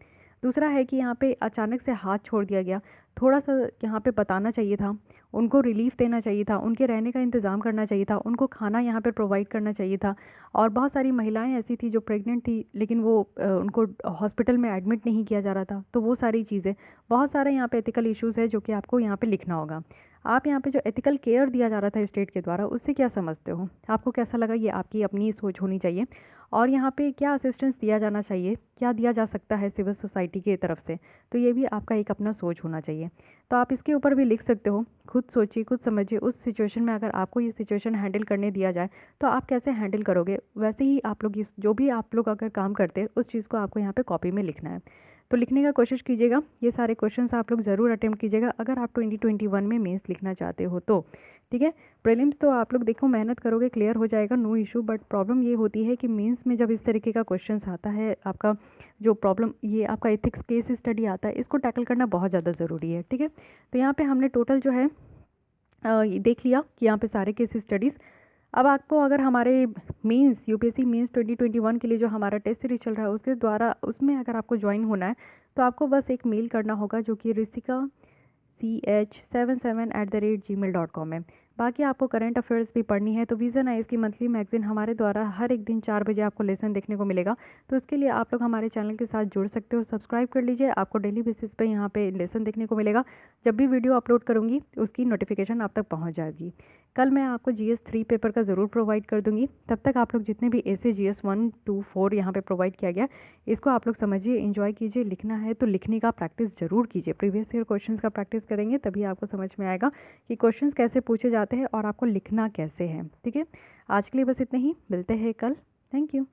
दूसरा है कि यहाँ पे अचानक से हाथ छोड़ दिया गया। थोड़ा सा यहाँ पे बताना चाहिए था, उनको रिलीफ देना चाहिए था, उनके रहने का इंतज़ाम करना चाहिए था, उनको खाना यहाँ पे प्रोवाइड करना चाहिए था। और बहुत सारी महिलाएं ऐसी थी जो प्रेग्नेंट थी, लेकिन वो उनको हॉस्पिटल में एडमिट नहीं किया जा रहा था। तो वो सारी चीज़ें, बहुत सारे यहाँ पे एथिकल इश्यूज़ है जो कि आपको यहाँ पे लिखना होगा। आप यहाँ पे जो एथिकल केयर दिया जा रहा था स्टेट के द्वारा, उससे क्या समझते हो, आपको कैसा लगा? ये आपकी अपनी सोच होनी चाहिए। और यहाँ पे क्या असिस्टेंस दिया जाना चाहिए, क्या दिया जा सकता है सिविल सोसाइटी की तरफ से, तो ये भी आपका एक अपना सोच होना चाहिए। तो आप इसके ऊपर भी लिख सकते हो। खुद सोचिए, खुद समझिए, उस सिचुएशन में अगर आपको ये सिचुएशन हैंडल करने दिया जाए तो आप कैसे हैंडल करोगे। वैसे ही आप लोग इस जो भी आप लोग अगर काम करते हैं उस चीज़ को आपको यहाँ पे कॉपी में लिखना है। तो लिखने का कोशिश कीजिएगा। ये सारे क्वेश्चंस आप लोग ज़रूर अटेम्प्ट कीजिएगा अगर आप 2021 में मेंस लिखना चाहते हो तो। ठीक है, प्रीलिम्स तो आप लोग देखो मेहनत करोगे क्लियर हो जाएगा, नो इशू। बट प्रॉब्लम ये होती है कि मेंस में जब इस तरीके का क्वेश्चंस आता है, आपका जो प्रॉब्लम ये आपका एथिक्स केस स्टडी आता है, इसको टैकल करना बहुत ज़्यादा ज़रूरी है। ठीक है, तो यहाँ पे हमने टोटल जो है ये देख लिया कि यहाँ पे सारे केस स्टडीज़। अब आपको अगर हमारे मेंस यूपीएससी मेंस 2021 के लिए जो हमारा टेस्ट सीरीज चल रहा है उसके द्वारा, उसमें अगर आपको ज्वाइन होना है तो आपको बस एक मेल करना होगा जो कि risika ch77@gmail.com है। बाकी आपको करंट अफेयर्स भी पढ़नी है तो विज़न आइज की मंथली मैगजीन हमारे द्वारा हर एक दिन 4 बजे आपको लेसन देखने को मिलेगा। तो उसके लिए आप लोग हमारे चैनल के साथ जुड़ सकते हो, सब्सक्राइब कर लीजिए। आपको डेली बेसिस पे यहाँ पे लेसन देखने को मिलेगा। जब भी वीडियो अपलोड करूँगी उसकी नोटिफिकेशन आप तक पहुँच जाएगी। कल मैं आपको GS 3 पेपर का ज़रूर प्रोवाइड कर दूँगी। तब तक आप लोग जितने भी ऐसे GS 1, 2, 4 यहाँ पे प्रोवाइड किया गया, इसको आप लोग समझिए, एंजॉय कीजिए। लिखना है तो लिखने का प्रैक्टिस ज़रूर कीजिए। प्रीवियस ईयर क्वेश्चंस का प्रैक्टिस करेंगे तभी आपको समझ में आएगा कि क्वेश्चंस कैसे पूछे जाते हैं और आपको लिखना कैसे है। ठीक है, आज के लिए बस इतना ही, मिलते हैं कल। Thank you.